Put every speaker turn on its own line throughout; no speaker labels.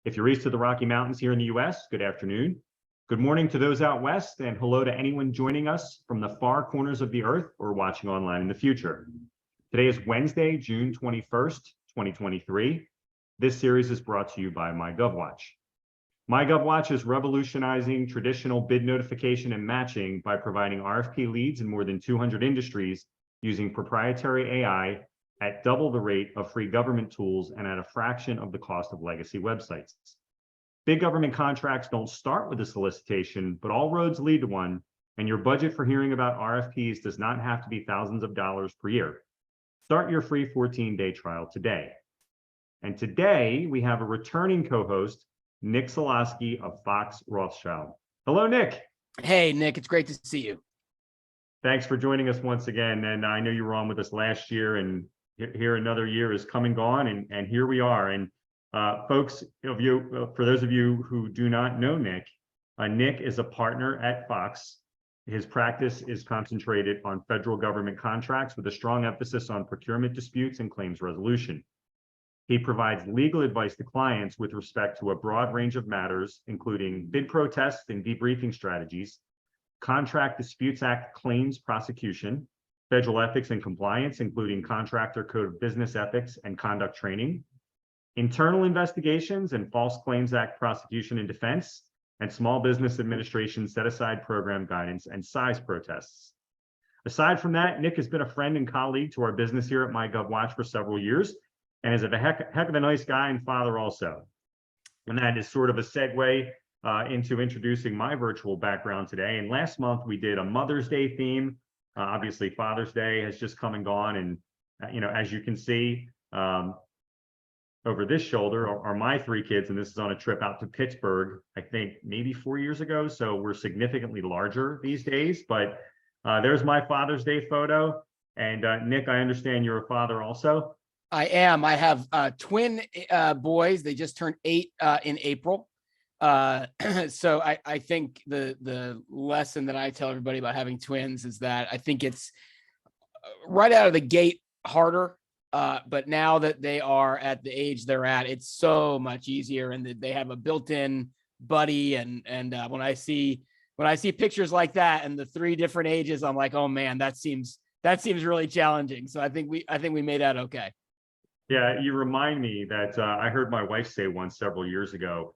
If you're east of the Rocky Mountains here in the US, good afternoon. Good morning to those out west, and hello to anyone joining us from the far corners of the earth or watching online in the future. Today is Wednesday, June 21st, 2023. This series is brought to you by MyGovWatch. MyGovWatch is revolutionizing traditional bid notification and matching by providing RFP leads in more than 200 industries using proprietary AI at double the rate of free government tools and at a fraction of the cost of legacy websites. Big government contracts don't start with a solicitation, but all roads lead to one, and your budget for hearing about RFPs does not have to be thousands of dollars per year. Start your free 14-day trial today. And today we have a returning co-host, Nick Solosky of Fox Rothschild. Hello, Nick.
Hey, Nick, it's great to see you.
Thanks for joining us once again. And I know you were on with us last year, and here another year is come and gone, and here we are. And folks, for those of you who do not know Nick, Nick is a partner at Fox. His practice is concentrated on federal government contracts with a strong emphasis on procurement disputes and claims resolution. He provides legal advice to clients with respect to a broad range of matters, including bid protests and debriefing strategies, Contract Disputes Act claims prosecution, federal ethics and compliance, including Contractor Code of Business Ethics and conduct training, internal investigations and False Claims Act prosecution and defense, and Small Business Administration set-aside program guidance and size protests. Aside from that, Nick has been a friend and colleague to our business here at MyGovWatch for several years, and is a heck of a nice guy and father also. And that is sort of a segue into introducing my virtual background today. And last month we did a Mother's Day theme. Obviously, Father's Day has just come and gone, and as you can see, over this shoulder are my three kids, and this is on a trip out to Pittsburgh, I think maybe 4 years ago. So we're significantly larger these days. But there's my Father's Day photo. And Nick, I understand you're a father also.
I am. I have twin boys. They just turned 8 in April. So I think the lesson that I tell everybody about having twins is that I think it's right out of the gate harder, but now that they are at the age they're at, it's so much easier, and they have a built-in buddy. And when I see pictures like that and the 3 different ages, I'm like, oh man, that seems really challenging. So I think we made out okay.
Yeah, you remind me that I heard my wife say once several years ago,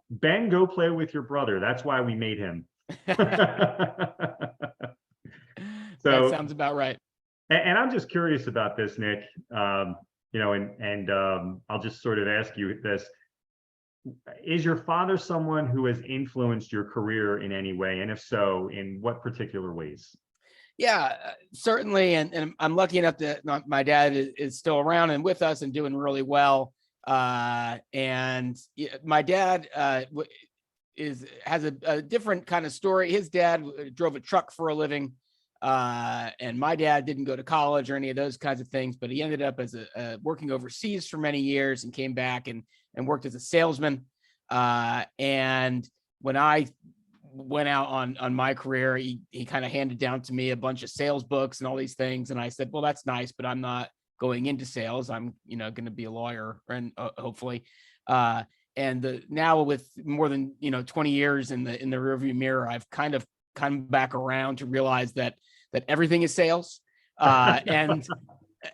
Ben, go play with your brother. That's why we made him.
That sounds about right.
And I'm just curious about this, Nick. I'll just sort of ask you this. Is your father someone who has influenced your career in any way? And if so, in what particular ways?
Yeah, certainly. And I'm lucky enough that my dad is still around and with us and doing really well. And my dad has a different kind of story. His dad drove a truck for a living, and my dad didn't go to college or any of those kinds of things, but he ended up as working overseas for many years and came back and worked as a salesman. And when I went out on my career, he kind of handed down to me a bunch of sales books and all these things, and I said, well, that's nice, but I'm not going into sales. I'm going to be a lawyer, and hopefully now with more than 20 years in the rearview mirror, I've kind of come back around to realize that everything is sales, and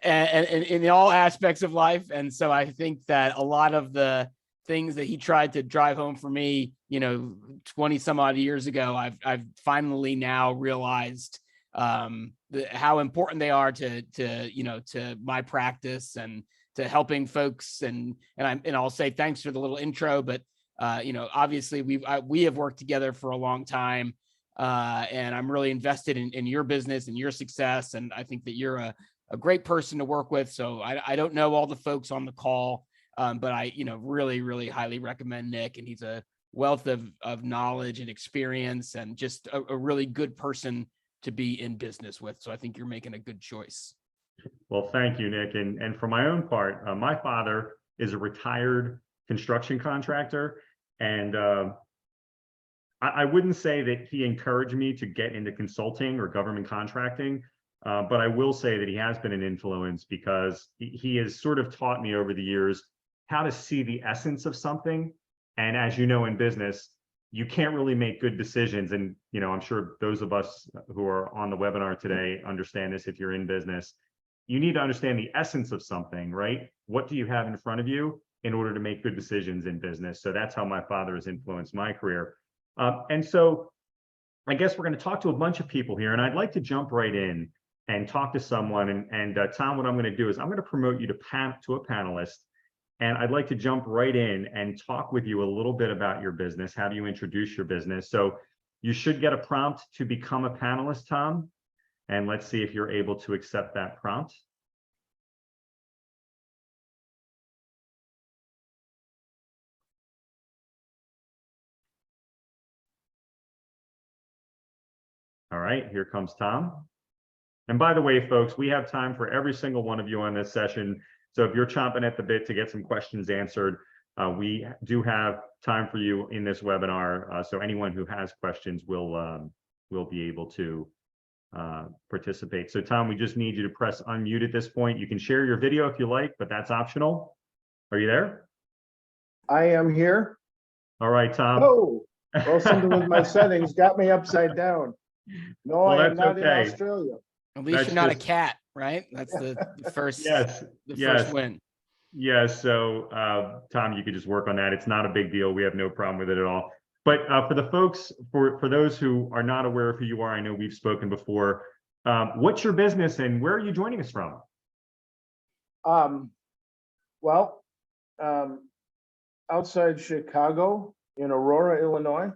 in all aspects of life. And so I think that a lot of the things that he tried to drive home for me 20 some odd years ago, I've finally now realized how important they are to my practice and to helping folks. And I'll say thanks for the little intro, but obviously we have worked together for a long time, and I'm really invested in your business and your success. And I think that you're a great person to work with. So I don't know all the folks on the call, but I really, really highly recommend Nick, and he's a wealth of knowledge and experience, and just a really good person to be in business with. So I think you're making a good choice.
Well, thank you, Nick. And for my own part, my father is a retired construction contractor, and I wouldn't say that he encouraged me to get into consulting or government contracting, but I will say that he has been an influence, because he has sort of taught me over the years how to see the essence of something. And as you know, in business, you can't really make good decisions. And, you know, I'm sure those of us who are on the webinar today understand this if you're in business. You need to understand the essence of something, right? What do you have in front of you in order to make good decisions in business? So that's how my father has influenced my career. And so I guess we're going to talk to a bunch of people here, and I'd like to jump right in and talk to someone. And Tom, what I'm going to do is I'm going to promote you to a panelist. And I'd like to jump right in and talk with you a little bit about your business. How do you introduce your business? So you should get a prompt to become a panelist, Tom. And let's see if you're able to accept that prompt. All right, here comes Tom. And by the way, folks, we have time for every single one of you on this session. So if you're chomping at the bit to get some questions answered, we do have time for you in this webinar. So anyone who has questions will be able to participate. So Tom, we just need you to press unmute at this point. You can share your video if you like, but that's optional. Are you there?
I am here.
All right, Tom.
Oh, well, something with my settings got me upside down. No,
Well,
I am
that's
not
okay.
in Australia.
At least
That's
you're not
just-
a cat, right? That's the first,
Yes,
the
yes.
first win.
Yes, so Tom, you could just work on that. It's not a big deal. We have no problem with it at all. But for the folks, for those who are not aware of who you are, I know we've spoken before. What's your business and where are you joining us from?
Well, outside Chicago in Aurora, Illinois,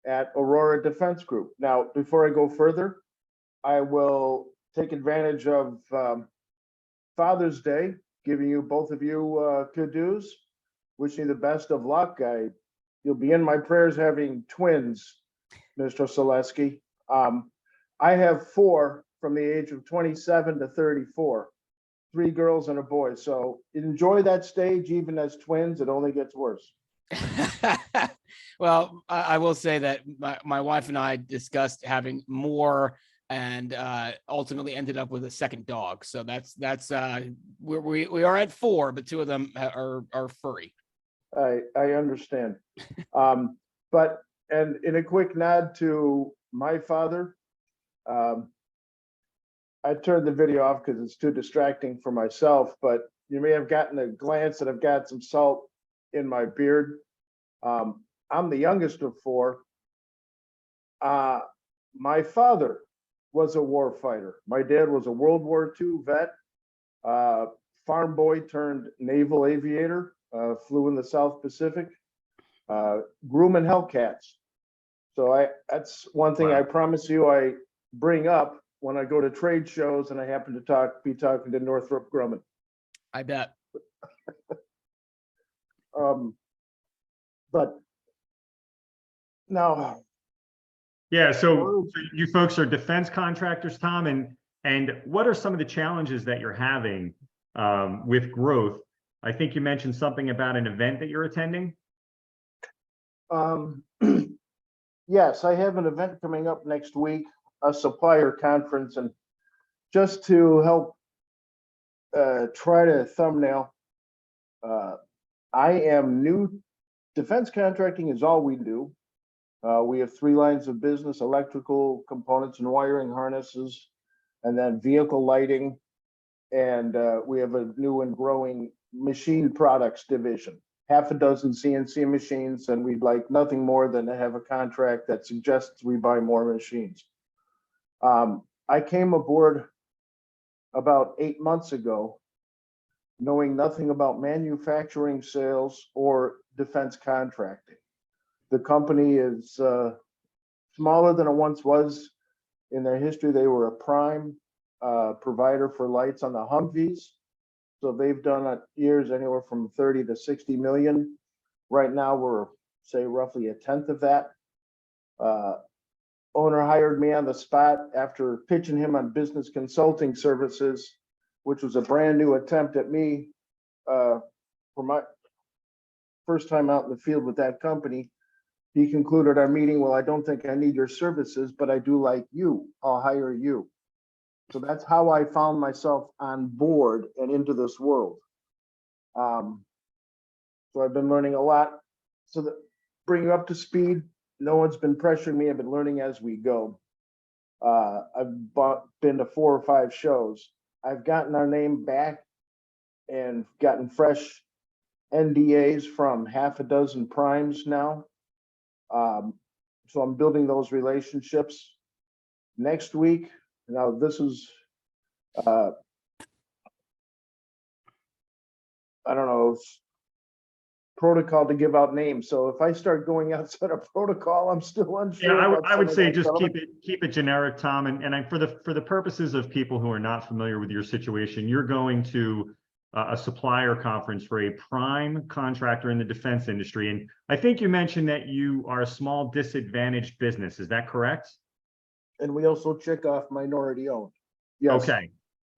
at Aurora Defense Group. Now, before I go further, I will take advantage of Father's Day, giving you both of you kudos. Wishing you the best of luck. You'll be in my prayers having twins, Mr. Solosky. I have 4 from the age of 27 to 34, 3 girls and a boy. So enjoy that stage, even as twins, it only gets worse.
Well, I will say that my wife and I discussed having more and ultimately ended up with a second dog. So that's we are at 4, but 2 of them are furry.
I understand. But in a quick nod to my father, I turned the video off because it's too distracting for myself, but you may have gotten a glance that I've got some salt in my beard. I'm the youngest of 4. My father was a war fighter. My dad was a World War II vet, farm boy turned naval aviator, flew in the South Pacific, grooming Hellcats. So that's one thing.
Wow.
I promise you I bring up when I go to trade shows and I happen to be talking to Northrop Grumman.
I bet.
But now,
Yeah, so you folks are defense contractors, Tom, and what are some of the challenges that you're having with growth? I think you mentioned something about an event that you're attending.
yes, I have an event coming up next week, a supplier conference, and just to help try to thumbnail, I am new. Defense contracting is all we do. We have 3 lines of business: electrical components and wiring harnesses, and then vehicle lighting. And we have a new and growing machine products division, half a dozen CNC machines, and we'd like nothing more than to have a contract that suggests we buy more machines. I came aboard about 8 months ago, knowing nothing about manufacturing, sales, or defense contracting. The company is smaller than it once was. In their history, they were a prime provider for lights on the Humvees. So they've done years anywhere from 30 to 60 million. Right now, we're say roughly a tenth of that. Owner hired me on the spot after pitching him on business consulting services, which was a brand new attempt at me for my first time out in the field with that company. He concluded our meeting, well, I don't think I need your services, but I do like you. I'll hire you. So that's how I found myself on board and into this world. So I've been learning a lot. So that bring you up to speed. No one's been pressuring me. I've been learning as we go. Been to 4 or 5 shows. I've gotten our name back and gotten fresh NDAs from half a dozen primes now. So I'm building those relationships. Next week, now this is, I don't know, protocol to give out names. So if I start going outside of protocol, I'm still unsure.
Yeah,
about
I would
some of
say
that
just
stuff.
keep it generic, Tom. And for the purposes of people who are not familiar with your situation, you're going to a supplier conference for a prime contractor in the defense industry. And I think you mentioned that you are a small disadvantaged business. Is that correct?
And we also check off minority owned. Yes.
Okay.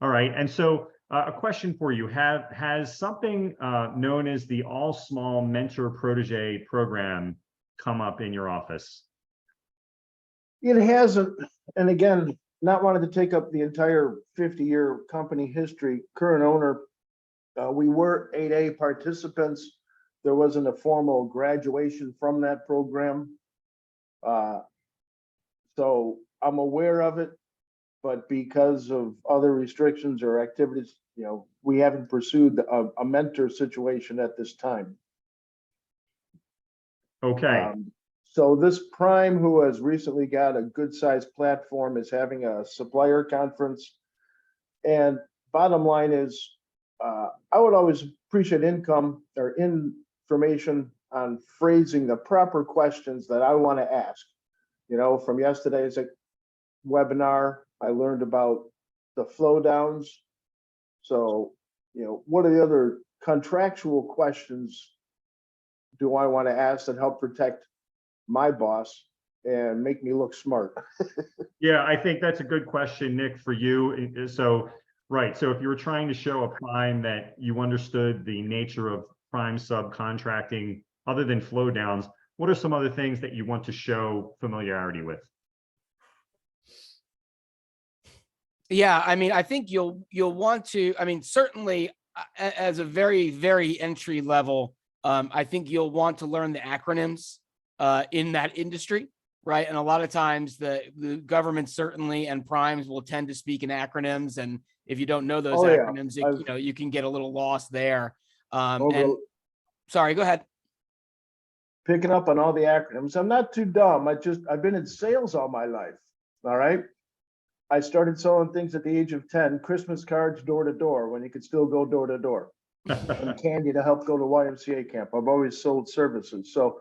All right. And so a question for you, has something known as the All Small Mentor Protégé program come up in your office?
It hasn't, and again, not wanting to take up the entire 50-year company history, current owner, we were 8A participants. There wasn't a formal graduation from that program. So I'm aware of it, but because of other restrictions or activities, we haven't pursued a mentor situation at this time.
Okay.
So this prime, who has recently got a good sized platform, is having a supplier conference. And bottom line is, I would always appreciate information on phrasing the proper questions that I want to ask. From yesterday's webinar, I learned about the flow downs. So, what are the other contractual questions do I want to ask that help protect my boss and make me look smart?
Yeah, I think that's a good question, Nick, for you. So, right. So if you were trying to show a prime that you understood the nature of prime subcontracting, other than flow downs, what are some other things that you want to show familiarity with?
Yeah, I mean, I think you'll want to, I mean, certainly as a very, very entry level, I think you'll want to learn the acronyms in that industry, right? And a lot of times the government certainly and primes will tend to speak in acronyms. And if you don't know those acronyms, you can get a little lost there. And sorry, go ahead.
Picking up on all the acronyms. I'm not too dumb. I've been in sales all my life. All right. I started selling things at the age of 10, Christmas cards door to door when you could still go door to door, and candy to help go to YMCA camp. I've always sold services. So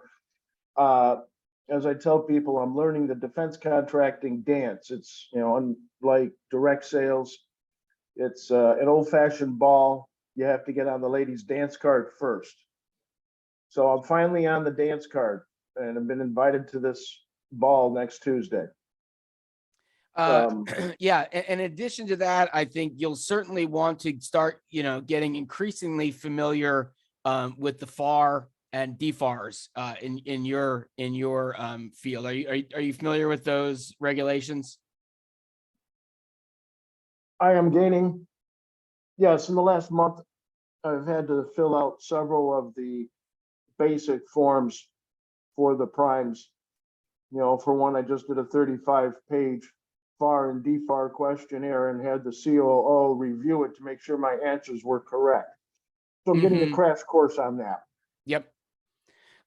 as I tell people, I'm learning the defense contracting dance. It's, unlike direct sales, it's an old fashioned ball. You have to get on the ladies' dance card first. So I'm finally on the dance card and I've been invited to this ball next Tuesday.
Yeah. In addition to that, I think you'll certainly want to start, getting increasingly familiar with the FAR and DFARs in your field. Are you familiar with those regulations?
I am gaining. Yes, in the last month, I've had to fill out several of the basic forms for the primes. For one, I just did a 35-page FAR and DFAR questionnaire and had the COO review it to make sure my answers were correct. So I'm getting a crash course on that.
Yep.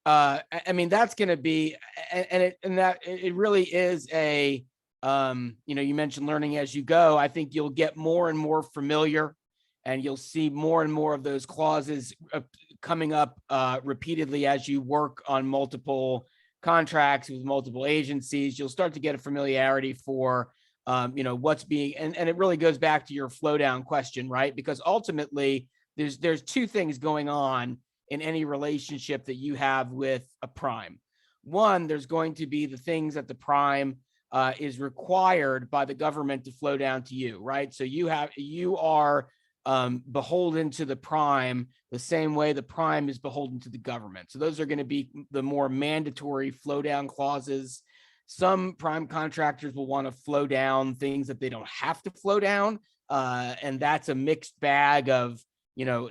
I mean, that's going to be, it really is a, you mentioned learning as you go. I think you'll get more and more familiar and you'll see more and more of those clauses coming up repeatedly as you work on multiple contracts with multiple agencies. You'll start to get a familiarity for, what's being, and it really goes back to your flow down question, right? Because ultimately there's two things going on in any relationship that you have with a prime. One, there's going to be the things that the prime is required by the government to flow down to you, right? So you are beholden to the prime the same way the prime is beholden to the government. So those are going to be the more mandatory flow down clauses. Some prime contractors will want to flow down things that they don't have to flow down. And that's a mixed bag of,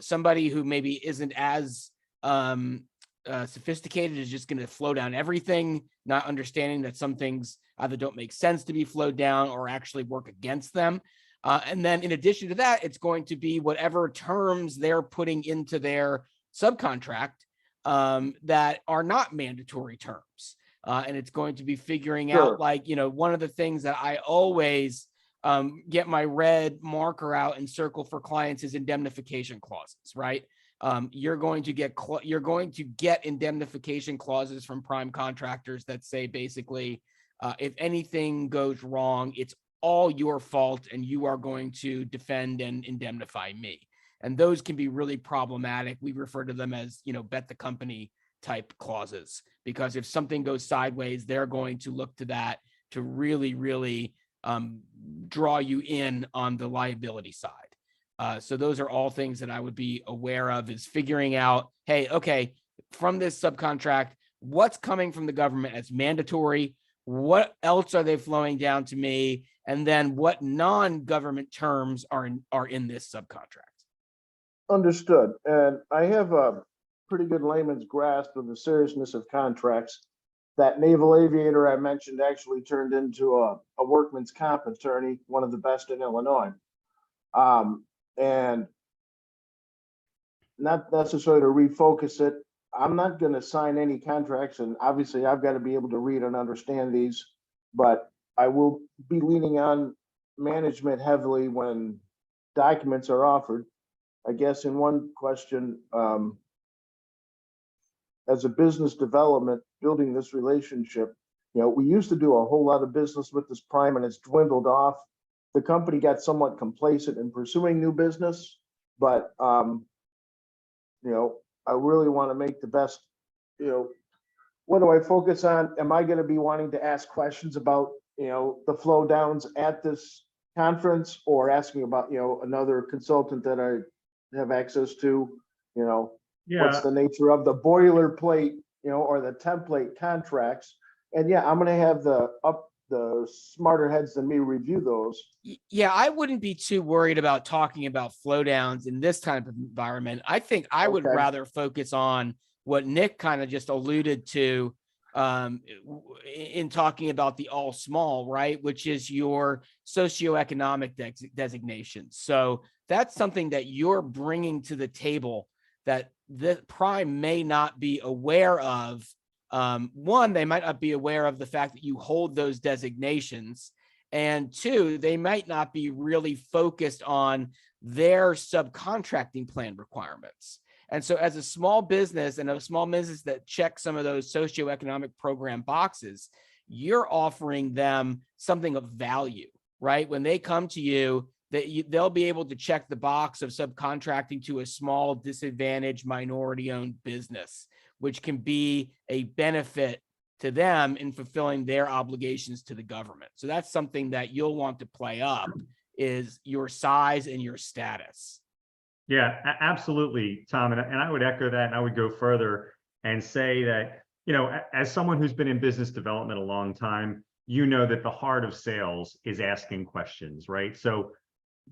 somebody who maybe isn't as sophisticated is just going to flow down everything, not understanding that some things either don't make sense to be flowed down or actually work against them. And then in addition to that, it's going to be whatever terms they're putting into their subcontract that are not mandatory terms. And it's going to be figuring out, like, one of the things that I always get my red marker out and circle for clients is indemnification clauses, right? You're going to get indemnification clauses from prime contractors that say basically, if anything goes wrong, it's all your fault and you are going to defend and indemnify me. And those can be really problematic. We refer to them as, bet the company type clauses, because if something goes sideways, they're going to look to that to really, really draw you in on the liability side. So those are all things that I would be aware of, is figuring out, hey, okay, from this subcontract, what's coming from the government as mandatory? What else are they flowing down to me? And then what non-government terms are in this subcontract?
Understood. And I have a pretty good layman's grasp of the seriousness of contracts. That naval aviator I mentioned actually turned into a workman's comp attorney, one of the best in Illinois. And not necessarily to refocus it, I'm not going to sign any contracts, and obviously I've got to be able to read and understand these, but I will be leaning on management heavily when documents are offered. I guess in one question, as a business development, building this relationship, we used to do a whole lot of business with this prime and it's dwindled off. The company got somewhat complacent in pursuing new business, but I really want to make the best, what do I focus on? Am I going to be wanting to ask questions about, the flow downs at this conference, or asking about, another consultant that I have access to, what's the nature of the boilerplate, or the template contracts? And yeah, I'm going to have the smarter heads than me review those.
Yeah, I wouldn't be too worried about talking about flow downs in this type of environment. I think I would rather focus on what Nick kind of just alluded to in talking about the all small, right? Which is your socioeconomic designations. So that's something that you're bringing to the table that the prime may not be aware of. One, they might not be aware of the fact that you hold those designations. And two, they might not be really focused on their subcontracting plan requirements. And so as a small business, and a small business that checks some of those socioeconomic program boxes, you're offering them something of value, right? When they come to you, they'll be able to check the box of subcontracting to a small, disadvantaged, minority-owned business, which can be a benefit to them in fulfilling their obligations to the government. So that's something that you'll want to play up, is your size and your status.
Yeah, absolutely, Tom. And I would echo that, and I would go further and say that, as someone who's been in business development a long time, that the heart of sales is asking questions, right? So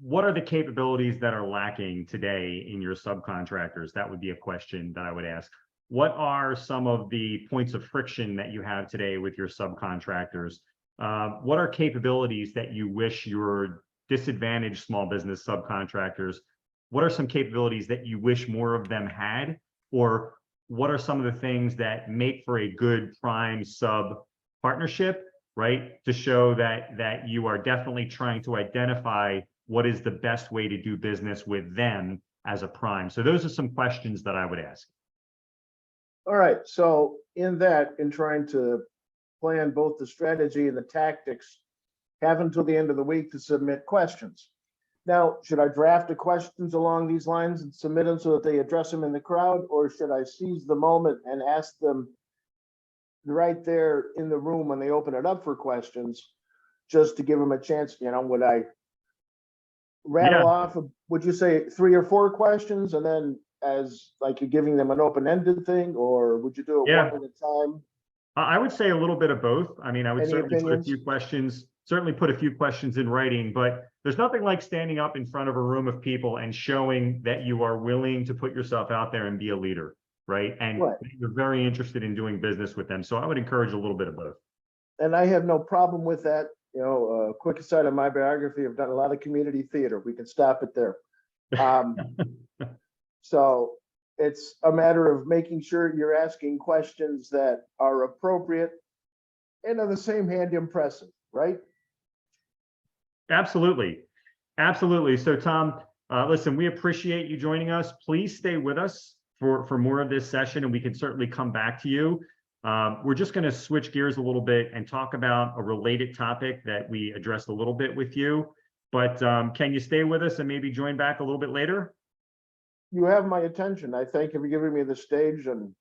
what are the capabilities that are lacking today in your subcontractors? That would be a question that I would ask. What are some of the points of friction that you have today with your subcontractors? What are capabilities that you wish your disadvantaged small business subcontractors, what are some capabilities that you wish more of them had? Or what are some of the things that make for a good prime sub partnership, right? To show that you are definitely trying to identify what is the best way to do business with them as a prime. So those are some questions that I would ask.
All right. So in trying to plan both the strategy and the tactics, have until the end of the week to submit questions. Now, should I draft the questions along these lines and submit them so that they address them in the crowd, or should I seize the moment and ask them right there in the room when they open it up for questions, just to give them a chance? Would I rattle off, would you say 3 or 4 questions, and then as like you're giving them an open-ended thing, or would you do it one at a time?
I would say a little bit of both. I mean, I would certainly put a few questions in writing, but there's nothing like standing up in front of a room of people and showing that you are willing to put yourself out there and be a leader. right? And
Right.
you're very interested in doing business with them. So I would encourage a little bit of both.
And I have no problem with that. You know, quick aside on my biography, I've done a lot of community theater. We can stop it there. So it's a matter of making sure you're asking questions that are appropriate and on the same hand impressive, right?
Absolutely. Absolutely. So Tom, listen, we appreciate you joining us. Please stay with us for more of this session, and we can certainly come back to you. We're just going to switch gears a little bit and talk about a related topic that we addressed a little bit with you. But can you stay with us and maybe join back a little bit later?
You have my attention. I thank you for giving me the stage, and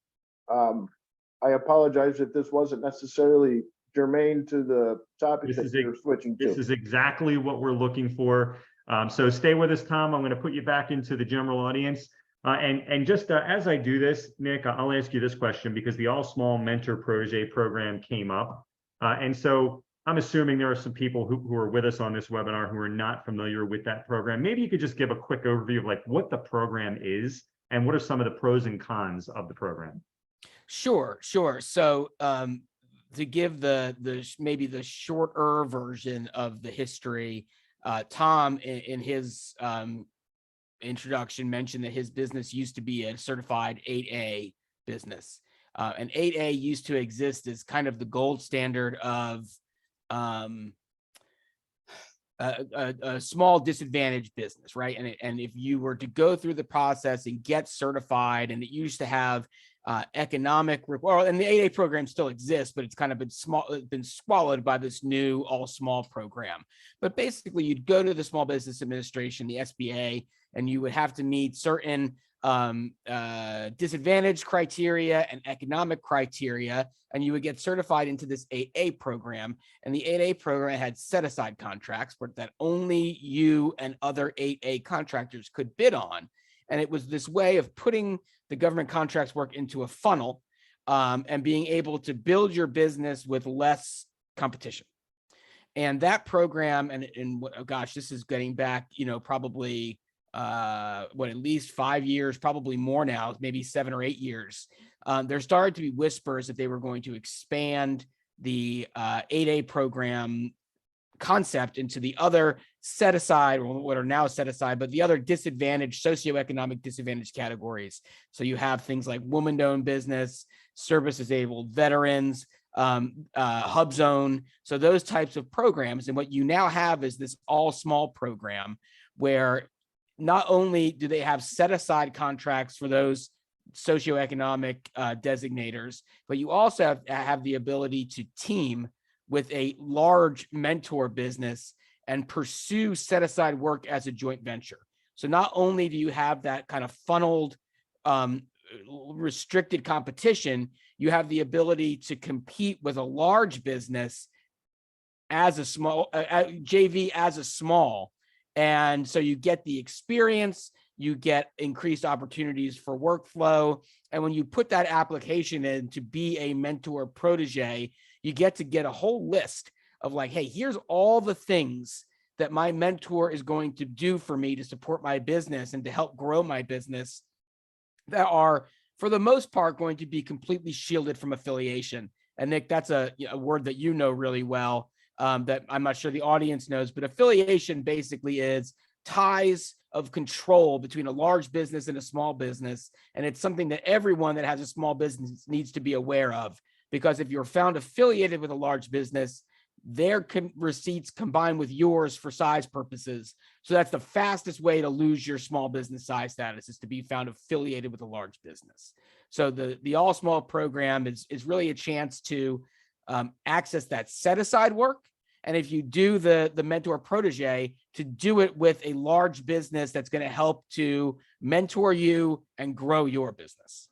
I apologize if this wasn't necessarily germane to the topic that you're switching to.
This is exactly what we're looking for. So stay with us, Tom. I'm going to put you back into the general audience. And just as I do this, Nick, I'll ask you this question because the All Small Mentor Protégé program came up. And so I'm assuming there are some people who are with us on this webinar who are not familiar with that program. Maybe you could just give a quick overview of like what the program is and what are some of the pros and cons of the program.
Sure. So to give maybe the shorter version of the history, Tom in his introduction mentioned that his business used to be a certified 8A business. And 8A used to exist as kind of the gold standard of a small disadvantaged business, right? And if you were to go through the process and get certified, and it used to have economic, and the 8A program still exists, but it's kind of been swallowed by this new all small program. But basically, you'd go to the Small Business Administration, the SBA, and you would have to meet certain disadvantage criteria and economic criteria, and you would get certified into this 8A program. And the 8A program had set-aside contracts that only you and other 8A contractors could bid on. And it was this way of putting the government contracts work into a funnel and being able to build your business with less competition. And that program, and oh gosh, this is getting back, probably at least 5 years, probably more now, maybe 7 or 8 years. There started to be whispers that they were going to expand the 8A program concept into the other set aside, or what are now set aside, but the other disadvantaged, socioeconomic disadvantaged categories. So you have things like woman-owned business, service-disabled veterans, hub zone. So those types of programs. And what you now have is this all small program where not only do they have set aside contracts for those socioeconomic designators, but you also have the ability to team with a large mentor business and pursue set aside work as a joint venture. So not only do you have that kind of funneled, restricted competition, you have the ability to compete with a large business as a small JV as a small. And so you get the experience, you get increased opportunities for workflow. And when you put that application in to be a mentor protege, you get a whole list of like, hey, here's all the things that my mentor is going to do for me to support my business and to help grow my business that are, for the most part, going to be completely shielded from affiliation. And Nick, that's a word that you know really well. That I'm not sure the audience knows, but affiliation basically is ties of control between a large business and a small business. And it's something that everyone that has a small business needs to be aware of, because if you're found affiliated with a large business, their receipts combine with yours for size purposes. So that's the fastest way to lose your small business size status, is to be found affiliated with a large business. So the all small program is really a chance to access that set aside work. And if you do the mentor protege, to do it with a large business that's going to help to mentor you and grow your business.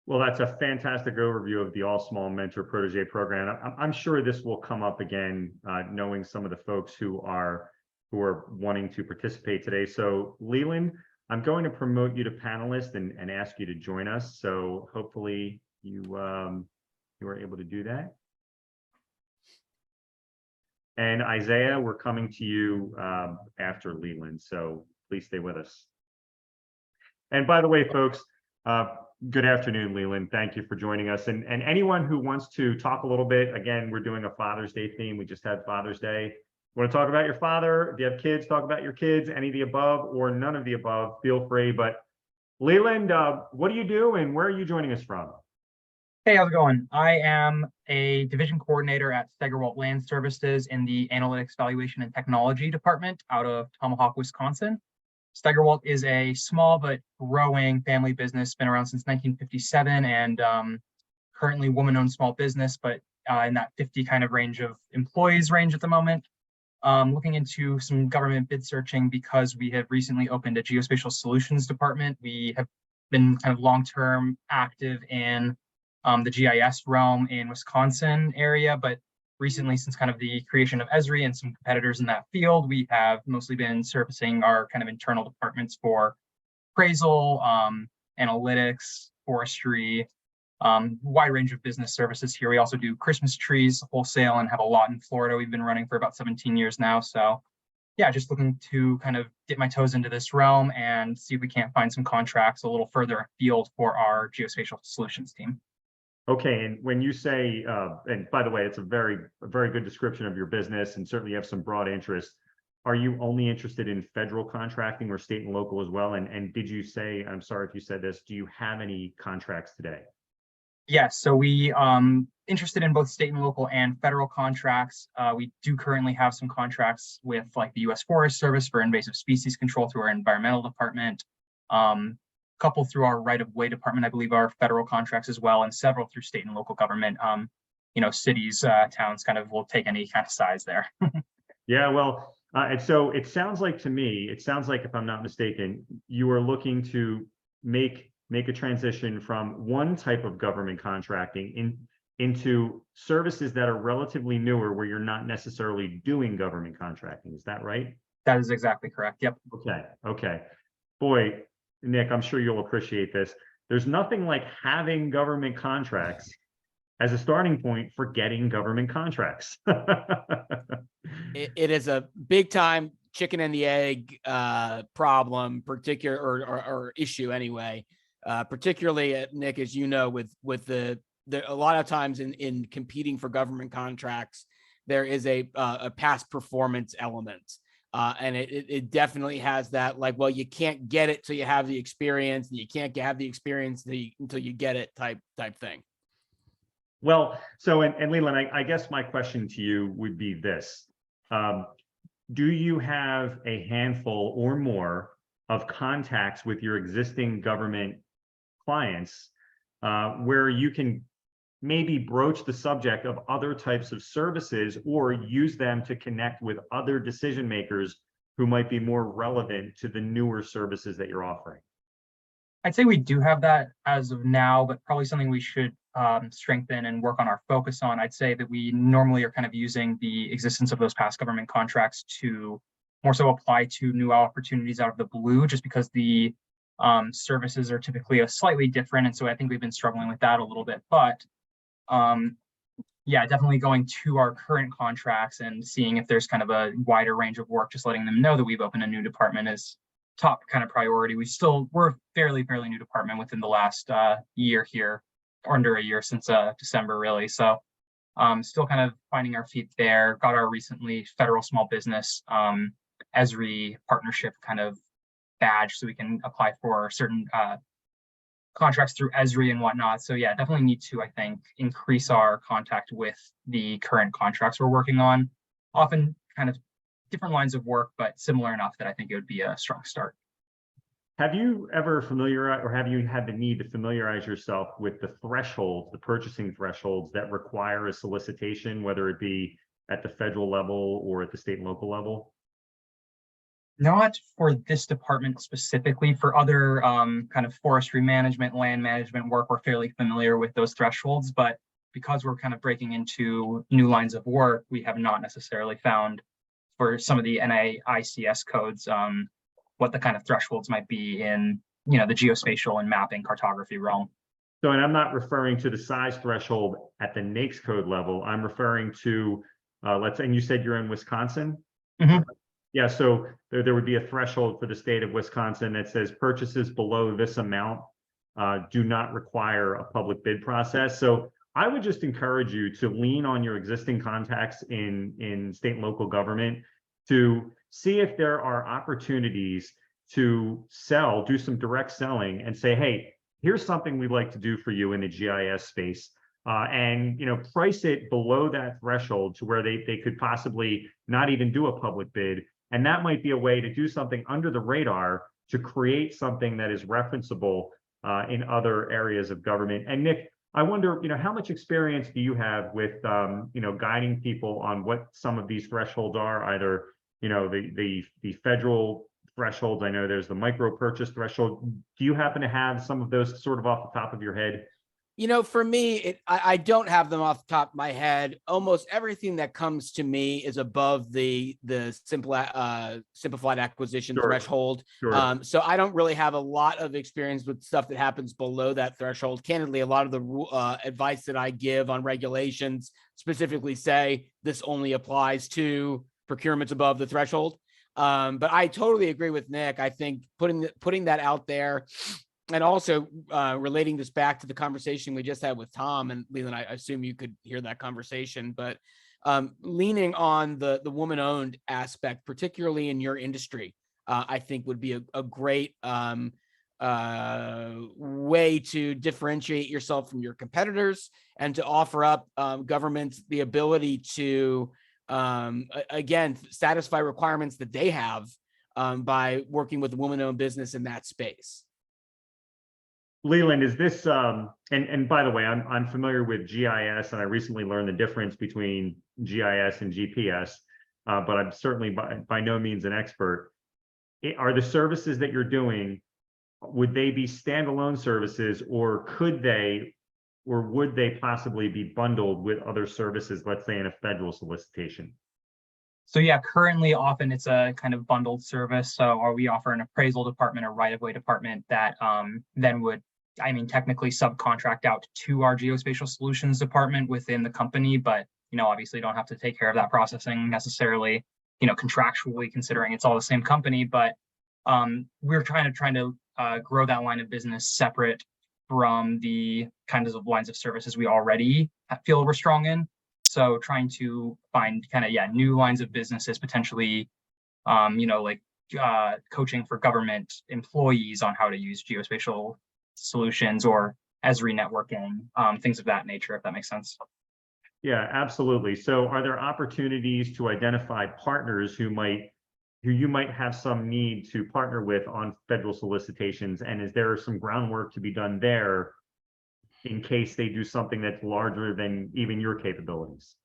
Well, that's a fantastic overview of the All Small Mentor Protege program. I'm sure this will come up again, knowing some of the folks who are wanting to participate today. So Leland, I'm going to promote you to panelist and ask you to join us. So hopefully you are able to do that. And Isaiah, we're coming to you after Leland, so please stay with us. And by the way, folks, Good afternoon, Leland. Thank you for joining us. And anyone who wants to talk a little bit, again, we're doing a Father's Day theme. We just had Father's Day. Want to talk about your father? If you have kids, talk about your kids, any of the above or none of the above, feel free. But Leland, what do you do and where are you joining us from?
Hey, how's it going? I am a division coordinator at Steigerwalt Land Services in the Analytics, Valuation, and Technology Department out of Tomahawk, Wisconsin. Steigerwalt is a small but growing family business, been around since 1957 and currently woman-owned small business, but in that 50 kind of range of employees range at the moment. Looking into some government bid searching because we have recently opened a geospatial solutions department. We have been kind of long-term active in the GIS realm in Wisconsin area, but recently, since kind of the creation of Esri and some competitors in that field, we have mostly been servicing our kind of internal departments for appraisal, analytics, forestry, wide range of business services here. We also do Christmas trees wholesale and have a lot in Florida. We've been running for about 17 years now. So yeah, just looking to kind of dip my toes into this realm and see if we can't find some contracts a little further afield for our geospatial solutions team.
Okay, and when you say, and by the way, it's a very good description of your business, and certainly you have some broad interests. Are you only interested in federal contracting or state and local as well? And did you say, I'm sorry if you said this, do you have any contracts today?
Yes, so we interested in both state and local and federal contracts. We do currently have some contracts with like the U.S. Forest Service for invasive species control through our environmental department. Couple through our right-of-way department, I believe, are federal contracts as well, and several through state and local government. Cities, towns kind of will take any kind of size there.
Yeah, well, and so it sounds like to me, if I'm not mistaken, you are looking to make a transition from one type of government contracting into services that are relatively newer, where you're not necessarily doing government contracting. Is that right?
That is exactly correct. Yep.
Okay. Boy, Nick, I'm sure you'll appreciate this. There's nothing like having government contracts as a starting point for getting government contracts.
It is a big time chicken and the egg problem, or issue anyway. Particularly, Nick, as you know, with the a lot of times in competing for government contracts, there is a past performance element. And it definitely has that, like, well, you can't get it till you have the experience, and you can't have the experience until you get it type thing.
Well, so, and Leland, I guess my question to you would be this. Do you have a handful or more of contacts with your existing government clients where you can maybe broach the subject of other types of services or use them to connect with other decision makers who might be more relevant to the newer services that you're offering?
I'd say we do have that as of now, but probably something we should strengthen and work on our focus on. I'd say that we normally are kind of using the existence of those past government contracts to more so apply to new opportunities out of the blue, just because the services are typically slightly different. And so I think we've been struggling with that a little bit, but yeah, definitely going to our current contracts and seeing if there's kind of a wider range of work, just letting them know that we've opened a new department is top kind of priority. We're a fairly new department within the last year here, or under a year since December, really. So still kind of finding our feet there. Got our recently federal small business Esri partnership kind of badge, so we can apply for certain contracts through Esri and whatnot. So yeah, definitely need to, I think, increase our contact with the current contracts we're working on. Often kind of different lines of work, but similar enough that I think it would be a strong start.
Have you ever have you had the need to familiarize yourself with the thresholds, the purchasing thresholds that require a solicitation, whether it be at the federal level or at the state and local level?
Not for this department specifically. For other kind of forestry management, land management work, we're fairly familiar with those thresholds, but because we're kind of breaking into new lines of work, we have not necessarily found for some of the NAICS codes what the kind of thresholds might be in, the geospatial and mapping cartography realm.
So, and I'm not referring to the size threshold at the NAICS code level. I'm referring to, let's say, and you said you're in Wisconsin?
Mm-hmm.
Yeah, so there would be a threshold for the state of Wisconsin that says purchases below this amount do not require a public bid process. So I would just encourage you to lean on your existing contacts in state and local government to see if there are opportunities to do some direct selling and say, hey, here's something we'd like to do for you in the GIS space. And price it below that threshold to where they could possibly not even do a public bid. And that might be a way to do something under the radar to create something that is referenceable in other areas of government. And Nick, I wonder, how much experience do you have with, guiding people on what some of these thresholds are, either, the federal thresholds. I know there's the micro purchase threshold. Do you happen to have some of those sort of off the top of your head?
For me, I don't have them off the top of my head. Almost everything that comes to me is above the simplified acquisition threshold.
Sure.
So I don't really have a lot of experience with stuff that happens below that threshold. Candidly, a lot of the advice that I give on regulations specifically say this only applies to procurements above the threshold. But I totally agree with Nick. I think putting that out there, and also relating this back to the conversation we just had with Tom and Leland, I assume you could hear that conversation, but leaning on the woman-owned aspect, particularly in your industry, I think would be a great way to differentiate yourself from your competitors and to offer up governments the ability to, again, satisfy requirements that they have by working with a woman-owned business in that space.
Leland, is this, and by the way, I'm familiar with GIS, and I recently learned the difference between GIS and GPS, but I'm certainly by no means an expert. Are the services that you're doing, would they be standalone services, or would they possibly be bundled with other services, let's say in a federal solicitation?
So yeah, currently often it's a kind of bundled service. So we offer an appraisal department or right-of-way department that then would, technically subcontract out to our geospatial solutions department within the company, but, obviously don't have to take care of that processing necessarily, contractually, considering it's all the same company. But we're trying to grow that line of business separate from the kinds of lines of services we already feel we're strong in. So trying to find new lines of businesses, potentially, coaching for government employees on how to use geospatial solutions or Esri networking, things of that nature, if that makes sense.
Yeah, absolutely. So are there opportunities to identify partners who you might have some need to partner with on federal solicitations? And is there some groundwork to be done there in case they do something that's larger than even your capabilities?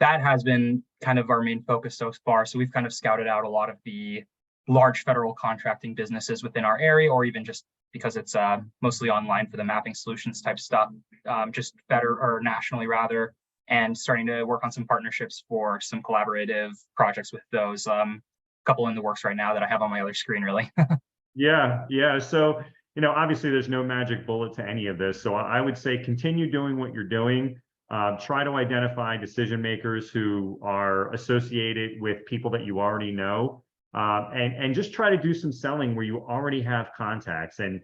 That has been kind of our main focus so far. So we've kind of scouted out a lot of the large federal contracting businesses within our area, or even just because it's mostly online for the mapping solutions type stuff, just nationally rather, and starting to work on some partnerships for some collaborative projects with those. Couple in the works right now that I have on my other screen, really.
Yeah. So, obviously there's no magic bullet to any of this. So I would say continue doing what you're doing. Try to identify decision makers who are associated with people that you already know, and just try to do some selling where you already have contacts. And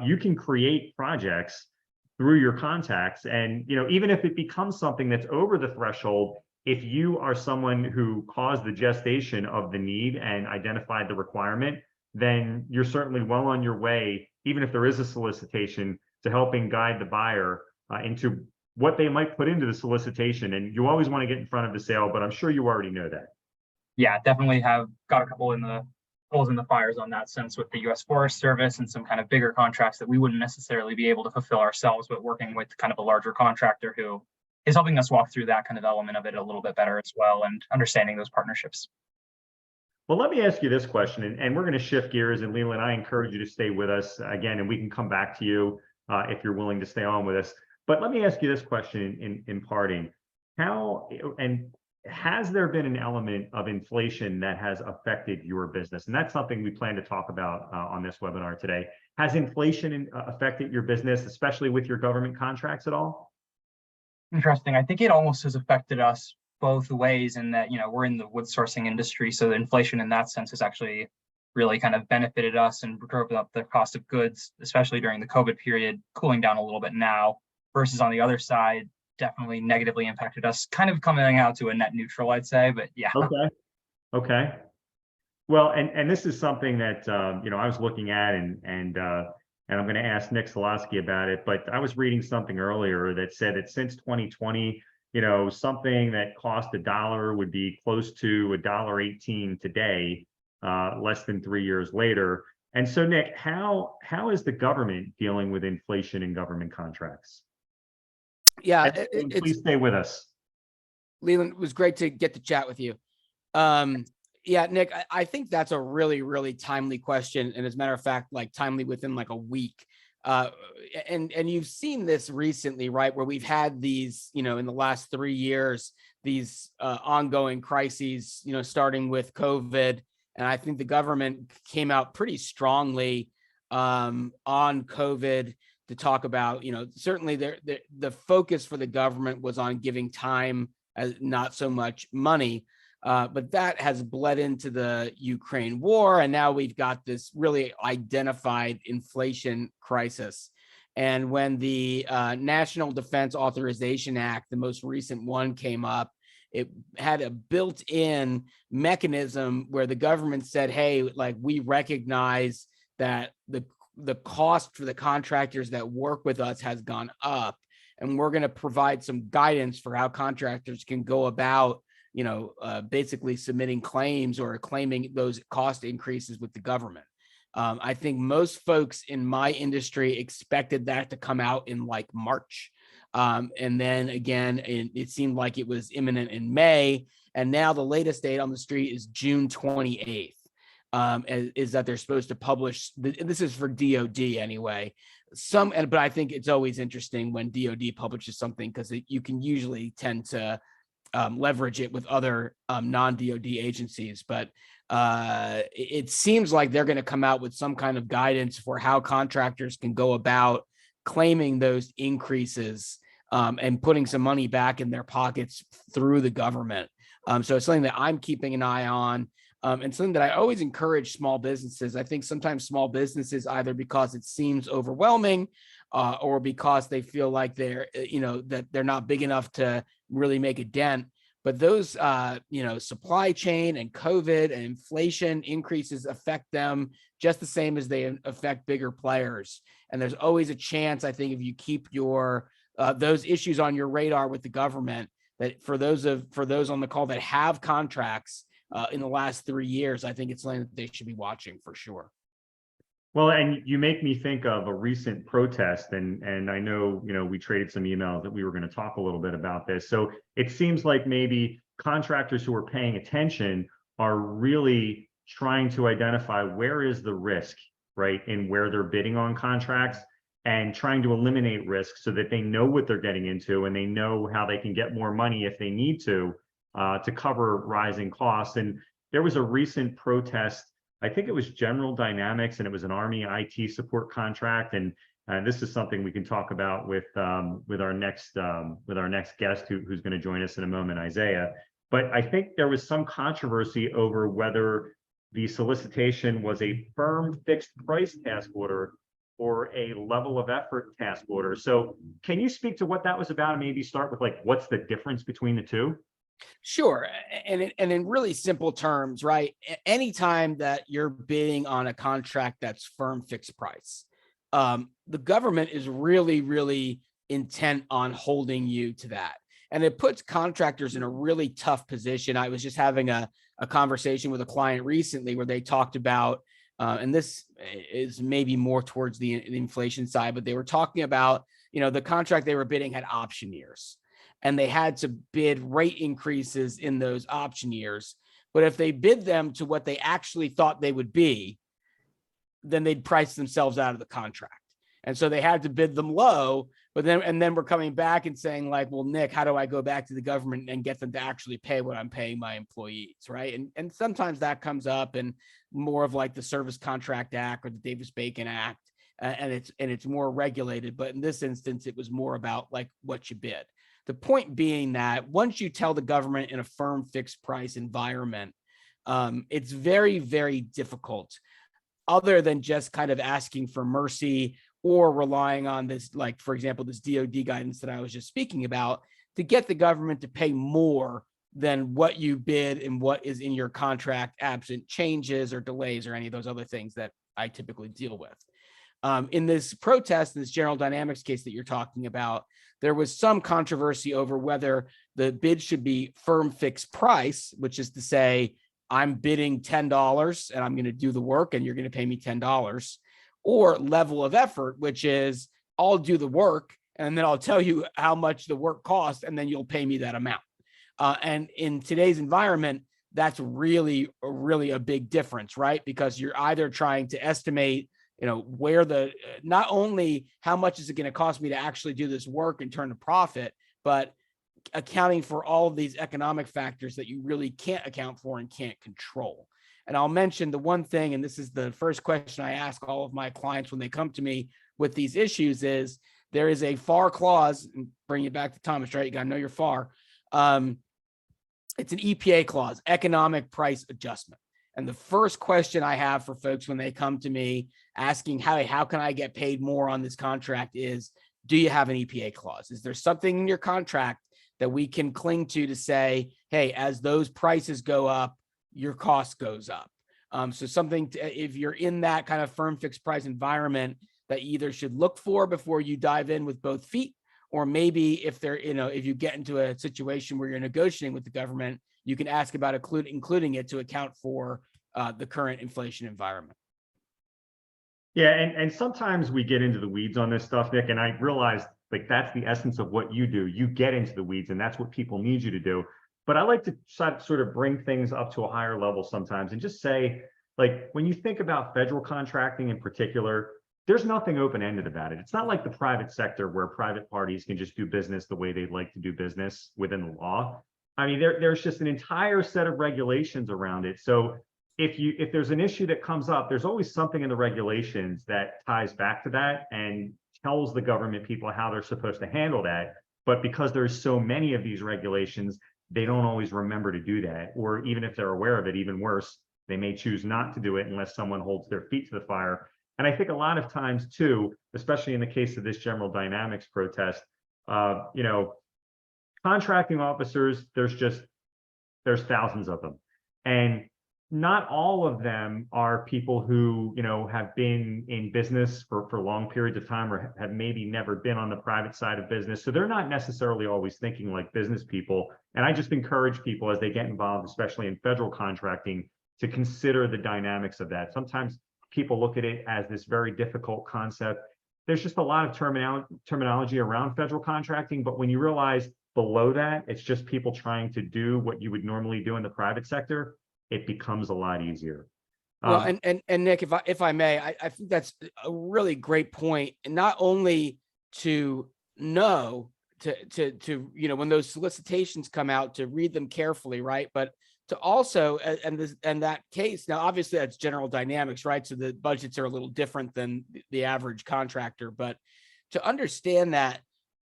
you can create projects through your contacts. And even if it becomes something that's over the threshold, if you are someone who caused the gestation of the need and identified the requirement, then you're certainly well on your way, even if there is a solicitation, to helping guide the buyer into what they might put into the solicitation. And you always want to get in front of the sale, but I'm sure you already know that.
Yeah, definitely have got a couple in the holes in the fires on that sense with the U.S. Forest Service and some kind of bigger contracts that we wouldn't necessarily be able to fulfill ourselves, but working with kind of a larger contractor who is helping us walk through that kind of element of it a little bit better as well, and understanding those partnerships.
Well, let me ask you this question, and we're going to shift gears. And Leland, I encourage you to stay with us again, and we can come back to you if you're willing to stay on with us. But let me ask you this question in parting. Has there been an element of inflation that has affected your business? And that's something we plan to talk about on this webinar today. Has inflation affected your business, especially with your government contracts at all?
Interesting. I think it almost has affected us both ways in that, we're in the wood sourcing industry. So the inflation in that sense has actually really kind of benefited us and drove up the cost of goods, especially during the COVID period, cooling down a little bit now, versus on the other side, definitely negatively impacted us, kind of coming out to a net neutral, I'd say, but yeah.
Okay. Okay. Well, and this is something that I was looking at, and I'm going to ask Nick Solosky about it. But I was reading something earlier that said that since 2020, something that cost $1 would be close to $1.18 today, less than 3 years later. And so, Nick, how is the government dealing with inflation in government contracts?
Yeah,
And please stay with us.
Leland, it was great to get to chat with you. Yeah, Nick, I think that's a really, really timely question. And as a matter of fact, like timely within like a week. And you've seen this recently, right? Where we've had these, in the last 3 years, these ongoing crises, starting with COVID. And I think the government came out pretty strongly on COVID to talk about, certainly the focus for the government was on giving time, as not so much money. But that has bled into the Ukraine war. And now we've got this really identified inflation crisis. And when the National Defense Authorization Act, the most recent one, came up, it had a built-in mechanism where the government said, hey, like, we recognize that the cost for the contractors that work with us has gone up. And we're going to provide some guidance for how contractors can go about basically submitting claims or claiming those cost increases with the government. I think most folks in my industry expected that to come out in like March. And then again, it seemed like it was imminent in May. And now the latest date on the street is June 28th, is that they're supposed to publish. This is for DOD anyway. But I think it's always interesting when DOD publishes something, because you can usually tend to leverage it with other non-DOD agencies. But it seems like they're going to come out with some kind of guidance for how contractors can go about claiming those increases and putting some money back in their pockets through the government. So it's something that I'm keeping an eye on. And something that I always encourage small businesses. I think sometimes small businesses, either because it seems overwhelming or because they feel like that they're not big enough to really make a dent. But those, supply chain and COVID and inflation increases affect them just the same as they affect bigger players. And there's always a chance, I think, if you keep those issues on your radar with the government, that for those on the call that have contracts in the last 3 years, I think it's something that they should be watching for sure.
Well, and you make me think of a recent protest, and I know, we traded some emails that we were going to talk a little bit about this. So it seems like maybe contractors who are paying attention are really trying to identify where is the risk, right, in where they're bidding on contracts, and trying to eliminate risk so that they know what they're getting into and they know how they can get more money if they need to cover rising costs. And there was a recent protest. I think it was General Dynamics, and it was an Army IT support contract. And this is something we can talk about with our next guest who's going to join us in a moment, Isaiah. But I think there was some controversy over whether the solicitation was a firm fixed price task order or a level of effort task order. So can you speak to what that was about, and maybe start with what's the difference between the two?
Sure. And in really simple terms, right? Anytime that you're bidding on a contract that's firm fixed price, the government is really, really intent on holding you to that. And it puts contractors in a really tough position. I was just having a conversation with a client recently where they talked about, and this is maybe more towards the inflation side, but they were talking about, the contract they were bidding had option years. And they had to bid rate increases in those option years. But if they bid them to what they actually thought they would be, then they'd price themselves out of the contract. And so they had to bid them low, but then we're coming back and saying well, Nick, how do I go back to the government and get them to actually pay what I'm paying my employees, right? And sometimes that comes up in more of the Service Contract Act or the Davis-Bacon Act, and it's more regulated. But in this instance, it was more about what you bid. The point being that once you tell the government in a firm fixed price environment It's very, very difficult, other than just kind of asking for mercy or relying on this, like, for example, this DoD guidance that I was just speaking about, to get the government to pay more than what you bid and what is in your contract, absent changes or delays or any of those other things that I typically deal with. In this protest, in this General Dynamics case that you're talking about, there was some controversy over whether the bid should be firm fixed price, which is to say, I'm bidding $10 and I'm going to do the work and you're going to pay me $10, or level of effort, which is I'll do the work and then I'll tell you how much the work costs and then you'll pay me that amount. And in today's environment, that's really a big difference, right? Because you're either trying to estimate, where not only how much is it going to cost me to actually do this work and turn a profit, but accounting for all of these economic factors that you really can't account for and can't control. And I'll mention the one thing, and this is the first question I ask all of my clients when they come to me with these issues, is there is a FAR clause, and bring it back to Thomas, right? You got to know your FAR. It's an EPA clause, economic price adjustment. And the first question I have for folks when they come to me asking, how can I get paid more on this contract, is, do you have an EPA clause? Is there something in your contract that we can cling to say, hey, as those prices go up, your cost goes up? So something if you're in that kind of firm fixed price environment, that you either should look for before you dive in with both feet, or maybe if if you get into a situation where you're negotiating with the government, you can ask about including it to account for the current inflation environment.
Yeah, and sometimes we get into the weeds on this stuff, Nick, and I realize like that's the essence of what you do. You get into the weeds, and that's what people need you to do. But I like to sort of bring things up to a higher level sometimes and just say, like, when you think about federal contracting in particular, there's nothing open-ended about it. It's not like the private sector where private parties can just do business the way they'd like to do business within the law. I mean, there's just an entire set of regulations around it. So if there's an issue that comes up, there's always something in the regulations that ties back to that and tells the government people how they're supposed to handle that. But because there's so many of these regulations, they don't always remember to do that. Or even if they're aware of it, even worse, they may choose not to do it unless someone holds their feet to the fire. And I think a lot of times too, especially in the case of this General Dynamics protest, contracting officers, there's thousands of them. And not all of them are people who, have been in business for long periods of time, or have maybe never been on the private side of business. So they're not necessarily always thinking like business people. And I just encourage people as they get involved, especially in federal contracting, to consider the dynamics of that. Sometimes people look at it as this very difficult concept. There's just a lot of terminology around federal contracting, but when you realize below that, it's just people trying to do what you would normally do in the private sector, it becomes a lot easier.
Well, and Nick, if I may, I think that's a really great point, and not only to know to when those solicitations come out, to read them carefully, right? But to also, and that case, now obviously that's General Dynamics, right? So the budgets are a little different than the average contractor, but to understand that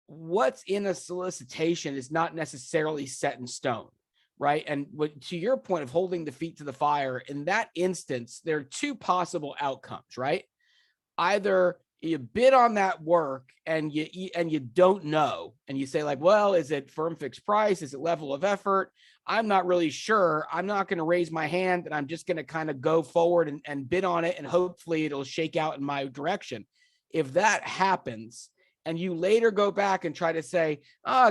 what's in a solicitation is not necessarily set in stone, right? And to your point of holding the feet to the fire, in that instance, there are two possible outcomes, right? Either you bid on that work and you don't know, and you say like, well, is it firm fixed price? Is it level of effort? I'm not really sure. I'm not going to raise my hand, and I'm just going to kind of go forward and bid on it, and hopefully it'll shake out in my direction. If that happens, and you later go back and try to say,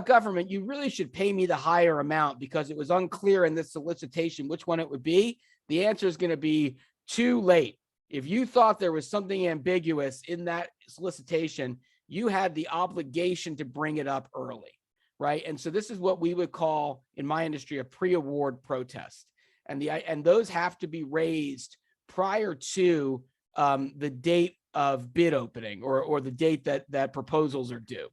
government, you really should pay me the higher amount because it was unclear in this solicitation which one it would be, the answer is going to be too late. If you thought there was something ambiguous in that solicitation, you had the obligation to bring it up early, right? And so this is what we would call, in my industry, a pre-award protest. And those have to be raised prior to the date of bid opening or the date that proposals are due.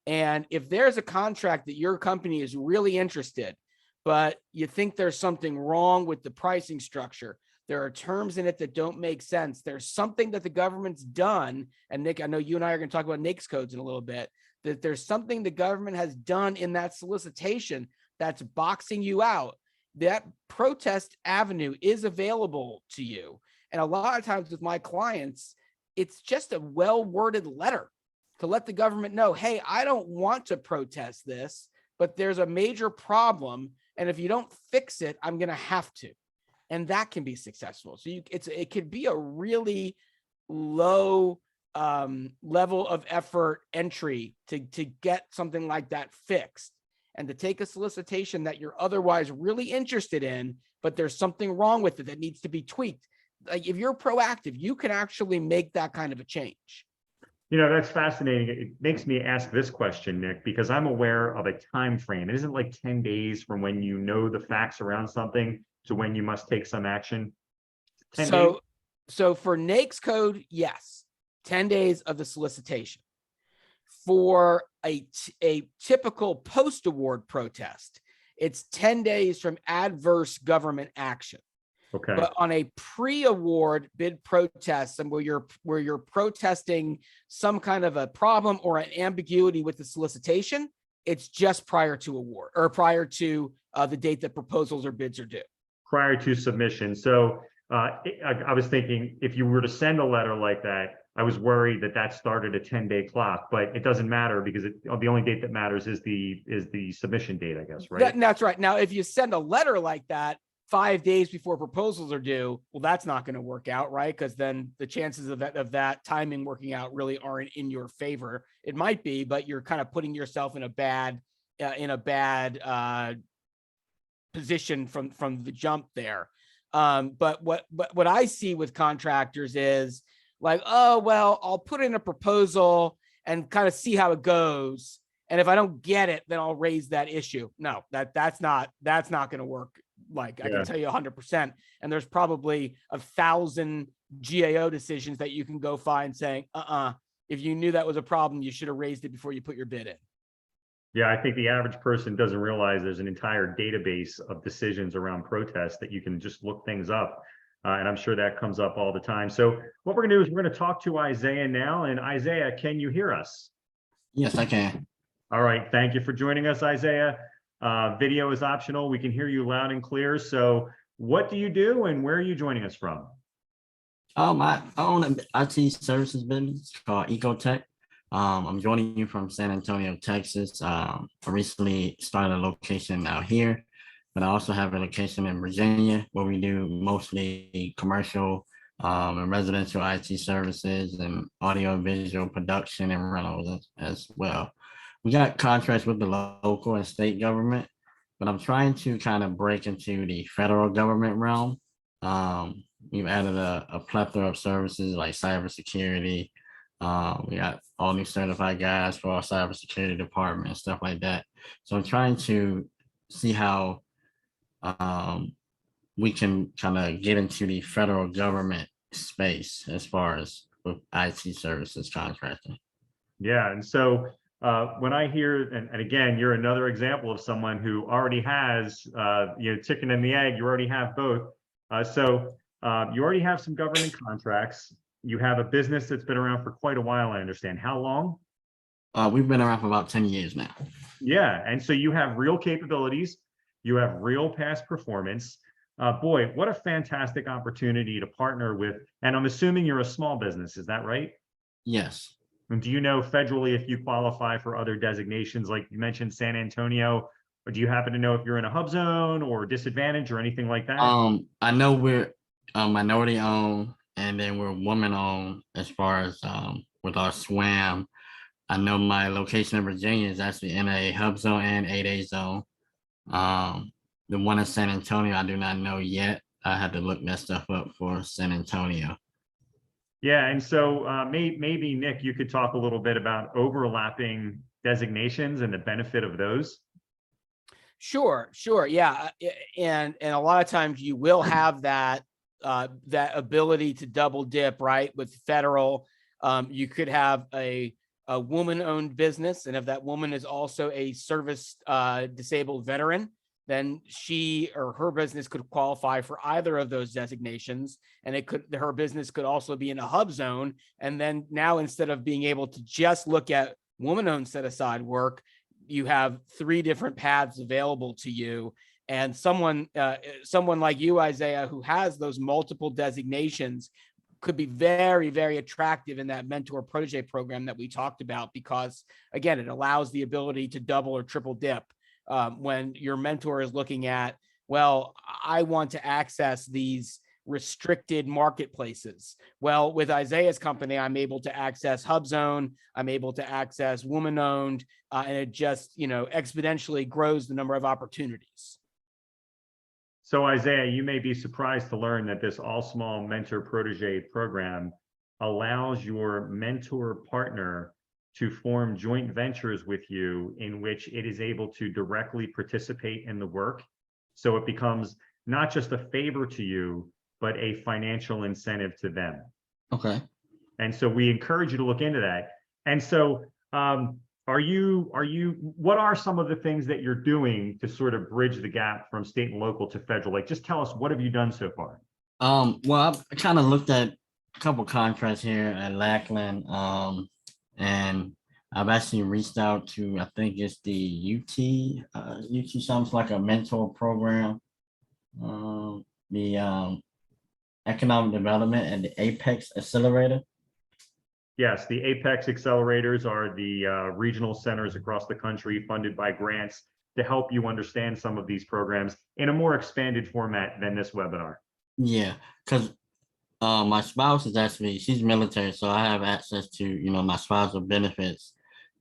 And if there's a contract that your company is really interested, but you think there's something wrong with the pricing structure, there are terms in it that don't make sense, there's something that the government's done, and Nick, I know you and I are going to talk about NAICS codes in a little bit, that there's something the government has done in that solicitation that's boxing you out, that protest avenue is available to you. And a lot of times with my clients, it's just a well-worded letter to let the government know, hey, I don't want to protest this, but there's a major problem. And if you don't fix it, I'm going to have to. And that can be successful. So it could be a really low level of effort entry to get something like that fixed, and to take a solicitation that you're otherwise really interested in, but there's something wrong with it that needs to be tweaked. Like if you're proactive, you can actually make that kind of a change.
You know, that's fascinating. It makes me ask this question, Nick, because I'm aware of a time frame. It isn't like 10 days from when you know the facts around something to when you must take some action. 10 days?
So for NAICS code, yes, 10 days of the solicitation. For a typical post-award protest, it's 10 days from adverse government action.
Okay.
But on a pre-award bid protest, and where you're protesting some kind of a problem or an ambiguity with the solicitation, it's just prior to award, or prior to the date that proposals or bids are due.
Prior to submission. So I was thinking, if you were to send a letter like that, I was worried that that started a 10-day clock, but it doesn't matter because the only date that matters is the submission date, I guess, right?
That's right. Now, if you send a letter like that 5 days before proposals are due, well, that's not going to work out, right? Because then the chances of that timing working out really aren't in your favor. It might be, but you're kind of putting yourself in a bad position from the jump there. But what I see with contractors is like, oh, well, I'll put in a proposal and kind of see how it goes. And if I don't get it, then I'll raise that issue. No, that's not going to work. Like, I can tell you 100%. And there's probably 1,000 GAO decisions that you can go find saying, if you knew that was a problem, you should have raised it before you put your bid in.
Yeah, I think the average person doesn't realize there's an entire database of decisions around protests that you can just look things up. And I'm sure that comes up all the time. So what we're going to do is we're going to talk to Isaiah now. And Isaiah, can you hear us?
Yes, I can.
All right. Thank you for joining us, Isaiah. Video is optional. We can hear you loud and clear. So what do you do and where are you joining us from?
I own an IT services business called Ecotech. I'm joining you from San Antonio, Texas. I recently started a location out here, but I also have a location in Virginia where we do mostly commercial and residential IT services and audio and visual production and rentals as well. We got contracts with the local and state government, but I'm trying to kind of break into the federal government realm. We've added a plethora of services like cybersecurity. We got all new certified guys for our cybersecurity department and stuff like that. So I'm trying to see how we can kind of get into the federal government space as far as with IT services contracting.
Yeah. And so when I hear, and again, you're another example of someone who already has, chicken and the egg, you already have both. So you already have some government contracts. You have a business that's been around for quite a while, I understand. How long?
We've been around for about 10 years now.
Yeah. And so you have real capabilities. You have real past performance. Boy, what a fantastic opportunity to partner with. And I'm assuming you're a small business. Is that right?
Yes.
And do you know federally if you qualify for other designations, like you mentioned San Antonio, or do you happen to know if you're in a hub zone or disadvantage or anything like that?
I know we're minority owned, and then we're woman owned as far as with our SWAM. I know my location in Virginia is actually in a hub zone and 8A zone. The one in San Antonio, I do not know yet. I had to look that stuff up for San Antonio.
Yeah, and so maybe Nick, you could talk a little bit about overlapping designations and the benefit of those.
Sure. Yeah. And a lot of times you will have that ability to double dip, right? With federal, you could have a woman-owned business, and if that woman is also a service disabled veteran, then she or her business could qualify for either of those designations. And her business could also be in a hub zone. And then now, instead of being able to just look at woman-owned set-aside work, you have 3 different paths available to you. And someone like you, Isaiah, who has those multiple designations, could be very, very attractive in that mentor protege program that we talked about, because again, it allows the ability to double or triple dip when your mentor is looking at, well, I want to access these restricted marketplaces. Well, with Isaiah's company, I'm able to access HubZone, I'm able to access woman-owned, and it just, exponentially grows the number of opportunities.
So Isaiah, you may be surprised to learn that this all small mentor protege program allows your mentor partner to form joint ventures with you in which it is able to directly participate in the work. So it becomes not just a favor to you, but a financial incentive to them.
Okay.
And so we encourage you to look into that. And so what are some of the things that you're doing to sort of bridge the gap from state and local to federal? Like, just tell us, what have you done so far?
Well, I kind of looked at a couple contracts here at Lackland, and I've actually reached out to, I think it's the UT sounds like a mentor program, the economic development and the Apex Accelerator.
Yes, the Apex accelerators are the regional centers across the country funded by grants to help you understand some of these programs in a more expanded format than this webinar.
Yeah, because my spouse is actually, she's military, so I have access to, my spousal benefits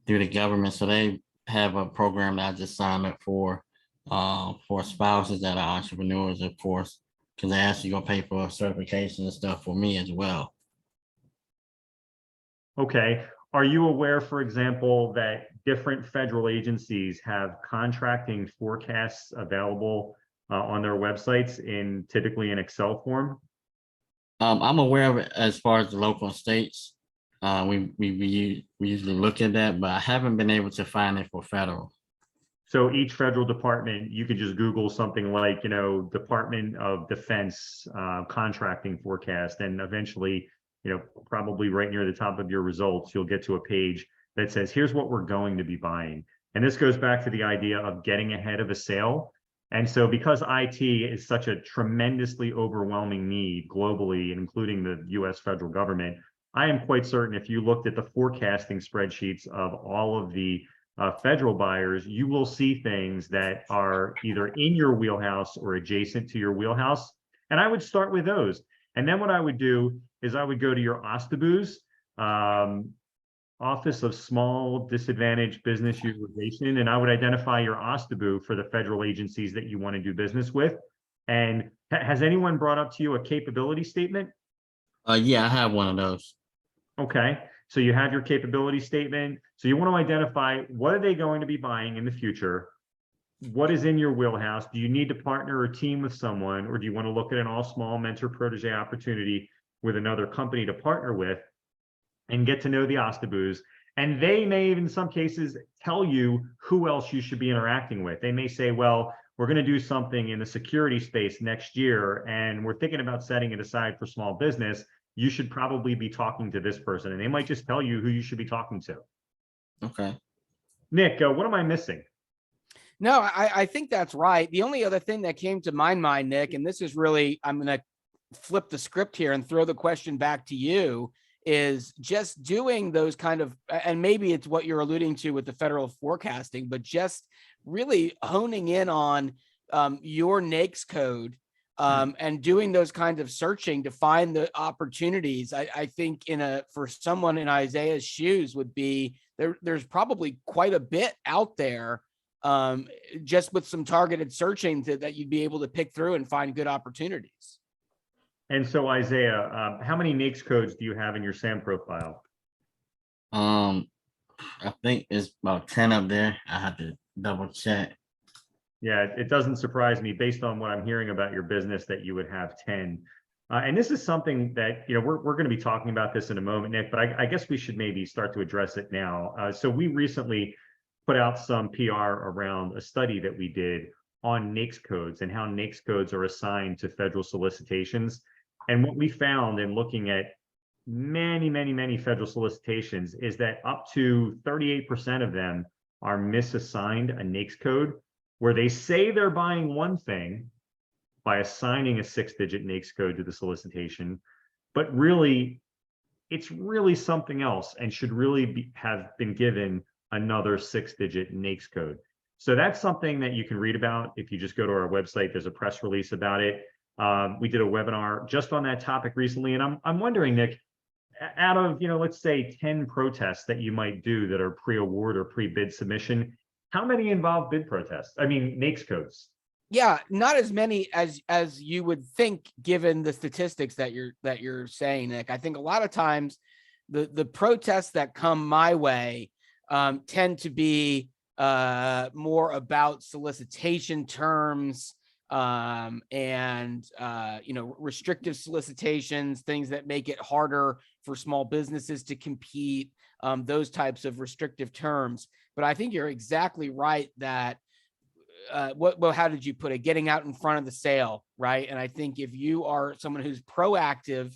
through the government. So they have a program that I just signed up for spouses that are entrepreneurs, of course, because they actually gonna pay for certification and stuff for me as well.
Okay. Are you aware, for example, that different federal agencies have contracting forecasts available on their websites typically in Excel form?
I'm aware of it as far as the local and states. We usually look at that, but I haven't been able to find it for federal.
So each federal department, you could just Google something like, Department of Defense contracting forecast, and eventually, probably right near the top of your results, you'll get to a page that says, here's what we're going to be buying. And this goes back to the idea of getting ahead of a sale. And so because IT is such a tremendously overwhelming need globally, including the US federal government, I am quite certain if you looked at the forecasting spreadsheets of all of the federal buyers, you will see things that are either in your wheelhouse or adjacent to your wheelhouse. And I would start with those. And then what I would do is I would go to your OSTBU's, Office of Small Disadvantaged Business Utilization, and I would identify your OSTBU for the federal agencies that you want to do business with. And has anyone brought up to you a capability statement?
Yeah, I have one of those.
Okay, so you have your capability statement. So you want to identify, what are they going to be buying in the future? What is in your wheelhouse? Do you need to partner or team with someone, or do you want to look at an all small mentor protege opportunity with another company to partner with and get to know the OSTBUs? And they may, in some cases, tell you who else you should be interacting with. They may say, well, we're going to do something in the security space next year, and we're thinking about setting it aside for small business. You should probably be talking to this person. And they might just tell you who you should be talking to.
Okay.
Nick, what am I missing?
No, I think that's right. The only other thing that came to my mind, Nick, and this is really, I'm going to flip the script here and throw the question back to you, is just doing those kind of, and maybe it's what you're alluding to with the federal forecasting, but just really honing in on your NAICS code and doing those kinds of searching to find the opportunities. I think for someone in Isaiah's shoes would be, there's probably quite a bit out there just with some targeted searching that you'd be able to pick through and find good opportunities.
And so Isaiah, how many NAICS codes do you have in your SAM profile?
I think it's about 10 up there. I have to double check.
Yeah, it doesn't surprise me based on what I'm hearing about your business that you would have 10. And this is something that, we're going to be talking about this in a moment, Nick, but I guess we should maybe start to address it now. So we recently put out some PR around a study that we did on NAICS codes and how NAICS codes are assigned to federal solicitations. And what we found in looking at many federal solicitations is that up to 38% of them are misassigned a NAICS code. where they say they're buying one thing by assigning a 6-digit NAICS code to the solicitation, but really, it's really something else and should really have been given another 6-digit NAICS code. So that's something that you can read about. If you just go to our website, there's a press release about it. We did a webinar just on that topic recently. And I'm wondering, Nick, out of, let's say 10 protests that you might do that are pre-award or pre-bid submission, how many involve bid protests? I mean, NAICS codes.
Yeah, not as many as you would think, given the statistics that you're saying, Nick. I think a lot of times the protests that come my way tend to be more about solicitation terms and restrictive solicitations, things that make it harder for small businesses to compete, those types of restrictive terms. But I think you're exactly right that how did you put it? Getting out in front of the sale, right? And I think if you are someone who's proactive,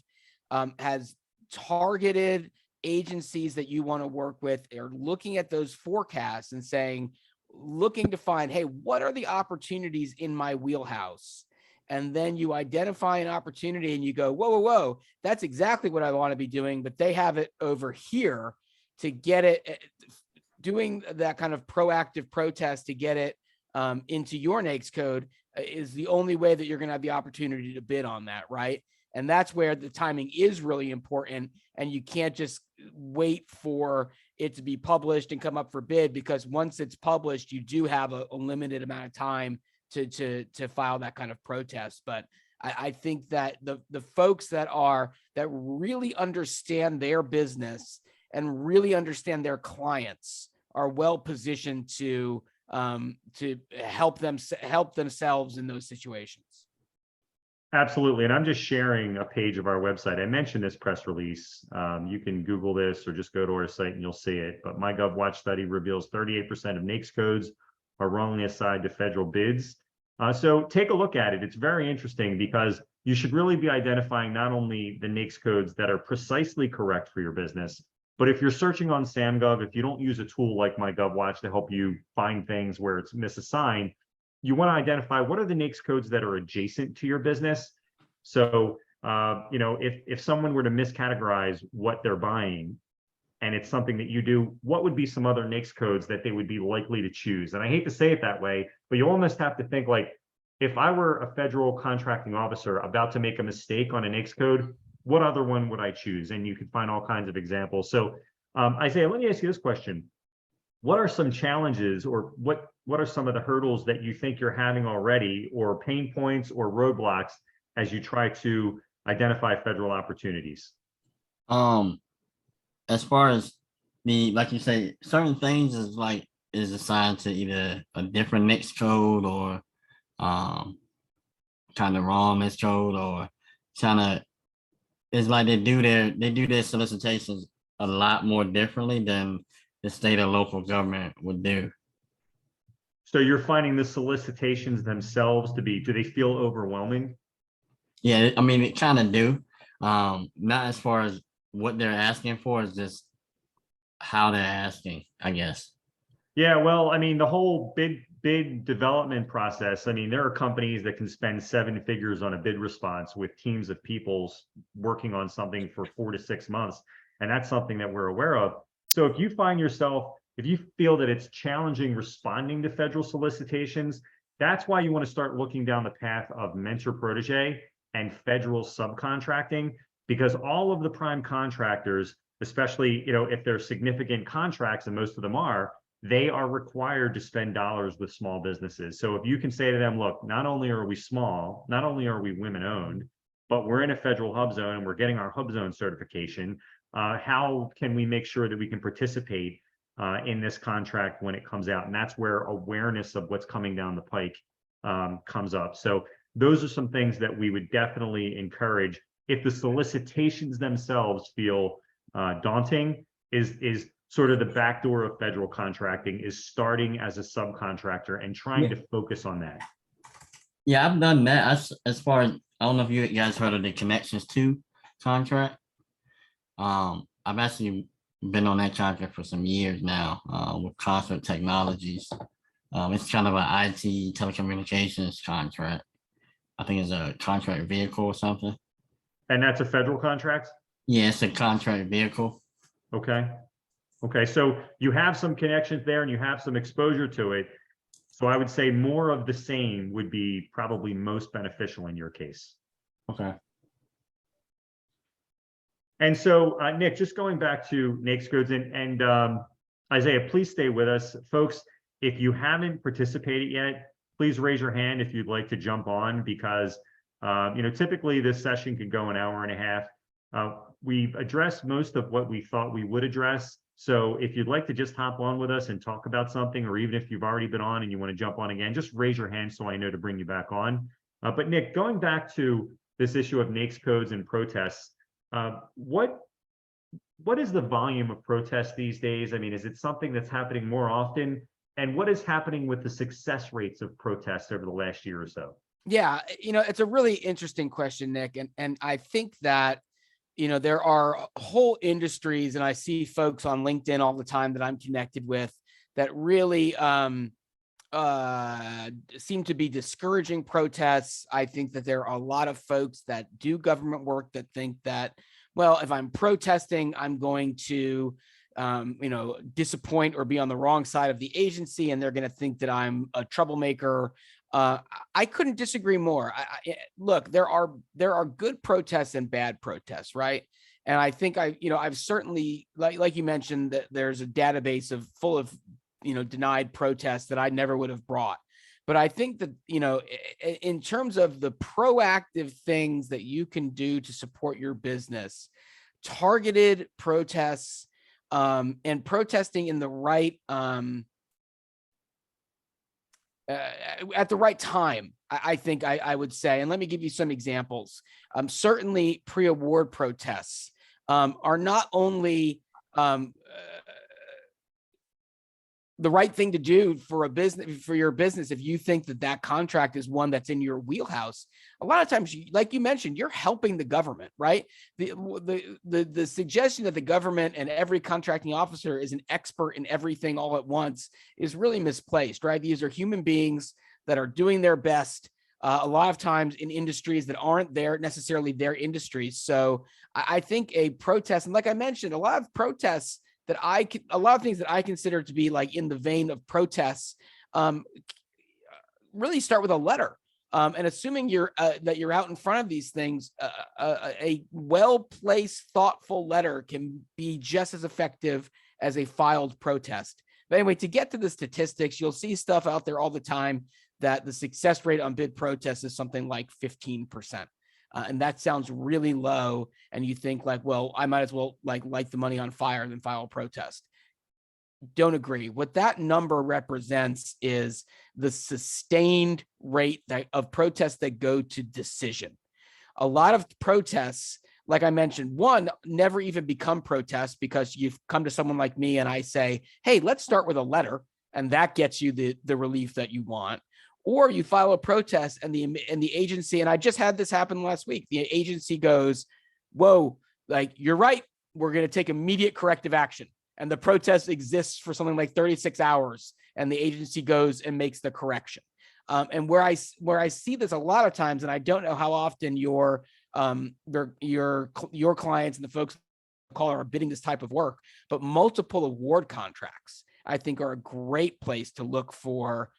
has targeted agencies that you want to work with, are looking at those forecasts and looking to find, hey, what are the opportunities in my wheelhouse? And then you identify an opportunity and you go, whoa, that's exactly what I want to be doing, but they have it over here. To get it, doing that kind of proactive protest to get it into your NAICS code is the only way that you're going to have the opportunity to bid on that, right? And that's where the timing is really important. And you can't just wait for it to be published and come up for bid, because once it's published, you do have a limited amount of time to file that kind of protest. But I think that the folks that really understand their business and really understand their clients are well positioned to help themselves in those situations.
Absolutely. And I'm just sharing a page of our website. I mentioned this press release. You can Google this or just go to our site and you'll see it. But MyGovWatch study reveals 38% of NAICS codes are wrongly assigned to federal bids. So take a look at it. It's very interesting because you should really be identifying not only the NAICS codes that are precisely correct for your business, but if you're searching on SamGov, if you don't use a tool like MyGovWatch to help you find things where it's misassigned, you want to identify what are the NAICS codes that are adjacent to your business. So, if someone were to miscategorize what they're buying and it's something that you do, what would be some other NAICS codes that they would be likely to choose? And I hate to say it that way, but you almost have to think like, if I were a federal contracting officer about to make a mistake on a NAICS code, what other one would I choose? And you can find all kinds of examples. So Isaiah, let me ask you this question. What are some challenges or what are some of the hurdles that you think you're having already, or pain points or roadblocks as you try to identify federal opportunities?
As far as like you say, certain things is assigned to either a different NAICS code or kind of wrong NAICS code, or it's like they do their solicitations a lot more differently than the state or local government would do.
So you're finding the solicitations themselves do they feel overwhelming?
Yeah, I mean, it kind of do. Not as far as what they're asking for, is just how they're asking, I guess.
Yeah, well, I mean, the whole bid development process, I mean, there are companies that can spend 7 figures on a bid response with teams of people working on something for 4 to 6 months. And that's something that we're aware of. So if you feel that it's challenging responding to federal solicitations, that's why you want to start looking down the path of mentor protege and federal subcontracting, because all of the prime contractors, especially, if they're significant contracts, and most of them are, they are required to spend dollars with small businesses. So if you can say to them, look, not only are we small, not only are we women owned, but we're in a federal hub zone and we're getting our hub zone certification, how can we make sure that we can participate in this contract when it comes out? And that's where awareness of what's coming down the pike comes up. So those are some things that we would definitely encourage. If the solicitations themselves feel daunting, is sort of the back door of federal contracting is starting as a subcontractor and trying to focus on that.
Yeah, I've done that. As far as, I don't know if you guys heard of the Connections 2 contract. I've actually been on that contract for some years now with Concert Technologies. It's kind of an IT telecommunications contract. I think it's a contract vehicle or something.
And that's a federal contract?
Yeah, it's a contract vehicle.
Okay. Okay, so you have some connections there and you have some exposure to it. So I would say more of the same would be probably most beneficial in your case.
Okay.
And so, Nick, just going back to NAICS codes and Isaiah, please stay with us. Folks, if you haven't participated yet, please raise your hand if you'd like to jump on because, typically this session could go an hour and a half. We've addressed most of what we thought we would address. So if you'd like to just hop on with us and talk about something, or even if you've already been on and you want to jump on again, just raise your hand so I know to bring you back on. But Nick, going back to this issue of NAICS codes and protests, what is the volume of protests these days? I mean, is it something that's happening more often? And what is happening with the success rates of protests over the last year or so?
Yeah, it's a really interesting question, Nick. And I think that, there are whole industries, and I see folks on LinkedIn all the time that I'm connected with that really seem to be discouraging protests. I think that there are a lot of folks that do government work that think that, well, if I'm protesting, I'm going to, disappoint or be on the wrong side of the agency, and they're going to think that I'm a troublemaker. I couldn't disagree more. Look, there are good protests and bad protests, right? And I think I've certainly, like you mentioned, that there's a database full of denied protests that I never would have brought. But I think that in terms of the proactive things that you can do to support your business, targeted protests and protesting in the right at the right time, I think I would say, and let me give you some examples. Certainly pre-award protests are not only the right thing to do for your business if you think that contract is one that's in your wheelhouse. A lot of times, like you mentioned, you're helping the government, right? The suggestion that the government and every contracting officer is an expert in everything all at once is really misplaced, right? These are human beings that are doing their best a lot of times in industries that aren't necessarily their industries. So I think a protest, and like I mentioned, a lot of protests a lot of things that I consider to be like in the vein of protests, really start with a letter. And assuming that you're out in front of these things, a well-placed, thoughtful letter can be just as effective as a filed protest. But anyway, to get to the statistics, you'll see stuff out there all the time that the success rate on bid protests is something like 15%. And that sounds really low. And you think like, well, I might as well light the money on fire than file a protest. Don't agree. What that number represents is the sustained rate of protests that go to decision. A lot of protests, like I mentioned, one, never even become protests because you've come to someone like me and I say, hey, let's start with a letter. And that gets you the relief that you want. Or you file a protest and the agency, and I just had this happen last week. The agency goes, whoa, like you're right. We're going to take immediate corrective action. And the protest exists for something like 36 hours. And the agency goes and makes the correction. And where I see this a lot of times, and I don't know how often your clients and the folks caller are bidding this type of work, but multiple award contracts, I think, are a great place to look for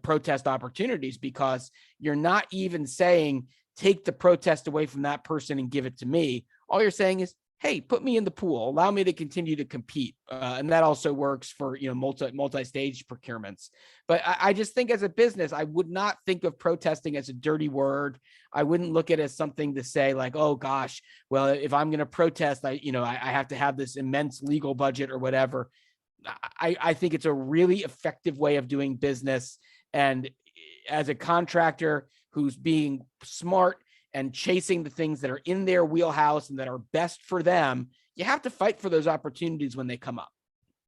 protest opportunities, because you're not even saying take the protest away from that person and give it to me. All you're saying is, hey, put me in the pool, allow me to continue to compete. And that also works for multi-stage procurements. But I just think as a business, I would not think of protesting as a dirty word. I wouldn't look at it as something to say like, oh gosh, well, if I'm going to protest, I have to have this immense legal budget or whatever. I think it's a really effective way of doing business. And as a contractor who's being smart and chasing the things that are in their wheelhouse and that are best for them, you have to fight for those opportunities when they come up.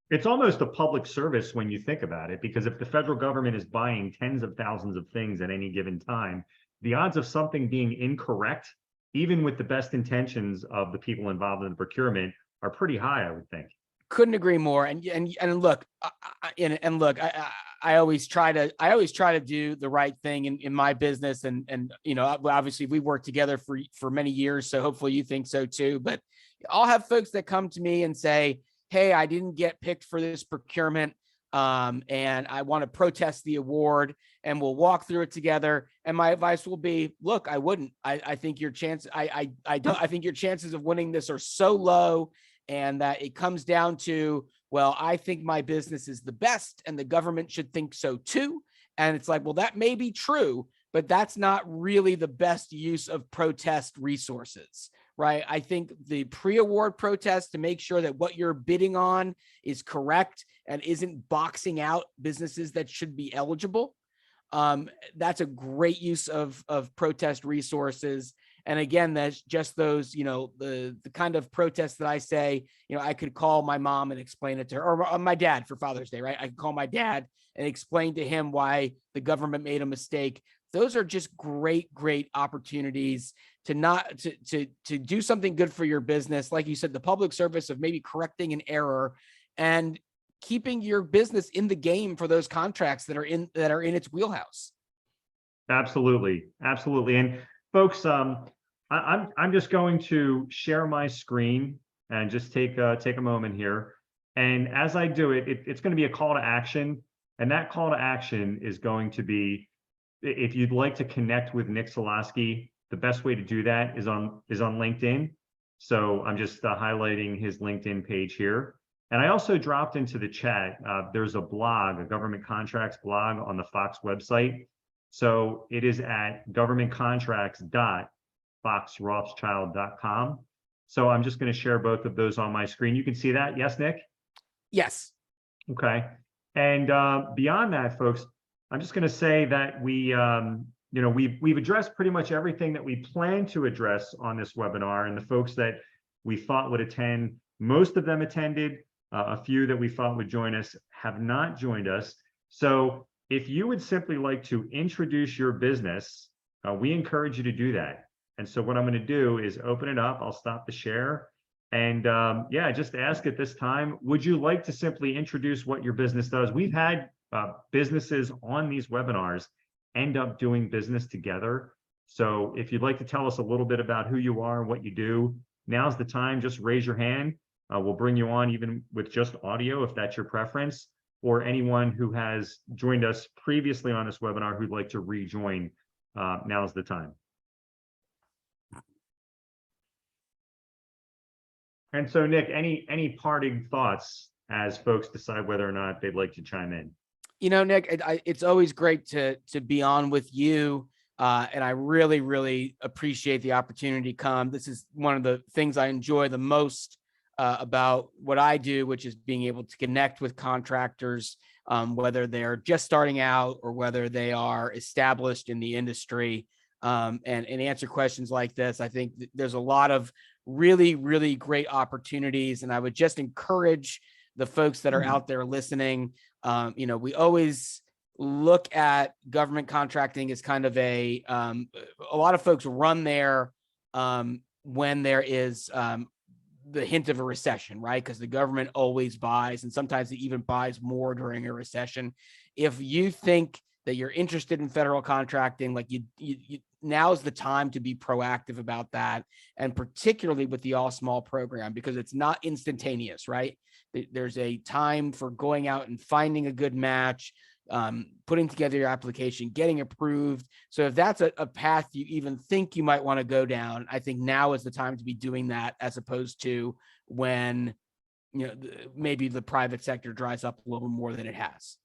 It's almost a public service when you think about it, because if the federal government is buying tens of thousands of things at any given time, the odds of something being incorrect, even with the best intentions of the people involved in the procurement, are pretty high, I would think.
Couldn't agree more. And look, I always try to do the right thing in my business. And, you know, obviously we worked together for many years. So hopefully you think so too, but I'll have folks that come to me and say, hey, I didn't get picked for this procurement. And I want to protest the award, and we'll walk through it together. And my advice will be, look, I wouldn't, I think your chance, I think your chances of winning this are so low, and that it comes down to, well, I think my business is the best and the government should think so too. And it's like, well, that may be true, but that's not really the best use of protest resources, right? I think the pre-award protest, to make sure that what you're bidding on is correct and isn't boxing out businesses that should be eligible. That's a great use of protest resources. And again, that's just those, you know, the kind of protests that I say, you know, I could call my mom and explain it to her, or my dad for Father's Day, right? I could call my dad and explain to him why the government made a mistake. Those are just great opportunities to do something good for your business. Like you said, the public service of maybe correcting an error and keeping your business in the game for those contracts that are in its wheelhouse.
Absolutely. And folks, I'm just going to share my screen and just take a moment here. And as I do it, it's going to be a call to action. And that call to action is going to be, if you'd like to connect with Nick Solosky, the best way to do that is on LinkedIn. So I'm just highlighting his LinkedIn page here. And I also dropped into the chat, there's a blog, a government contracts blog on the Fox website. So it is at governmentcontracts.foxrothschild.com. So I'm just going to share both of those on my screen. You can see that. Yes, Nick?
Yes.
Okay. And beyond that, folks, I'm just going to say that we've addressed pretty much everything that we plan to address on this webinar, and the folks that we thought would attend, most of them attended. A few that we thought would join us have not joined us. So if you would simply like to introduce your business, we encourage you to do that. And so what I'm going to do is open it up. I'll stop the share. And yeah, just ask at this time, would you like to simply introduce what your business does? We've had businesses on these webinars end up doing business together. So if you'd like to tell us a little bit about who you are and what you do, now's the time. Just raise your hand. We'll bring you on even with just audio if that's your preference, or anyone who has joined us previously on this webinar who'd like to rejoin, now's the time. And so, Nick, any parting thoughts as folks decide whether or not they'd like to chime in?
You know, Nick, it's always great to be on with you. And I really appreciate the opportunity to come. This is one of the things I enjoy the most about what I do, which is being able to connect with contractors, whether they're just starting out or whether they are established in the industry, and answer questions like this. I think there's a lot of really great opportunities, and I would just encourage the folks that are out there listening. You know, we always look at government contracting as kind of a lot of folks run there when there is the hint of a recession, right? Because the government always buys, and sometimes it even buys more during a recession. If you think that you're interested in federal contracting, like you now's the time to be proactive about that, and particularly with the all small program, because it's not instantaneous, right? There's a time for going out and finding a good match, putting together your application, getting approved. So if that's a path you even think you might want to go down, I think now is the time to be doing that, as opposed to when, you know, maybe the private sector dries up a little more than it has.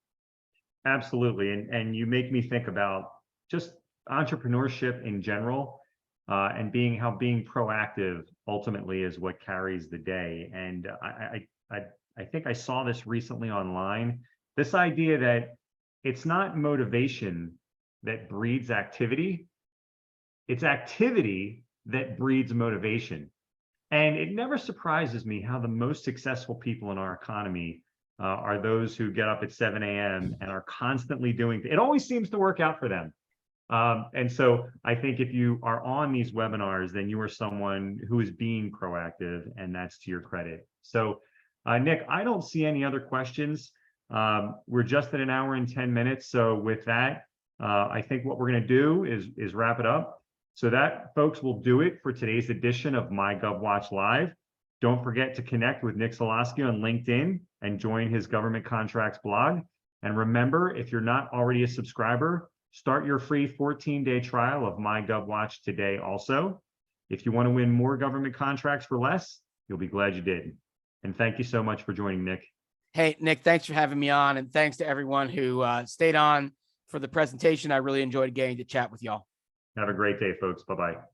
Absolutely. And you make me think about just entrepreneurship in general, and how being proactive ultimately is what carries the day. And I think I saw this recently online, this idea that it's not motivation that breeds activity, it's activity that breeds motivation. And it never surprises me how the most successful people in our economy are those who get up at 7 a.m. and are constantly doing, it always seems to work out for them. And so I think if you are on these webinars, then you are someone who is being proactive, and that's to your credit. So Nick, I don't see any other questions. We're just at an hour and 10 minutes. So with that, I think what we're going to do is wrap it up. So that, folks, will do it for today's edition of MyGovWatch Live. Don't forget to connect with Nick Solosky on LinkedIn and join his government contracts blog. And remember, if you're not already a subscriber, start your free 14-day trial of MyGovWatch today also. If you want to win more government contracts for less, you'll be glad you did. And thank you so much for joining, Nick.
Hey, Nick, thanks for having me on. And thanks to everyone who stayed on for the presentation. I really enjoyed getting to chat with y'all.
Have a great day, folks. Bye-bye.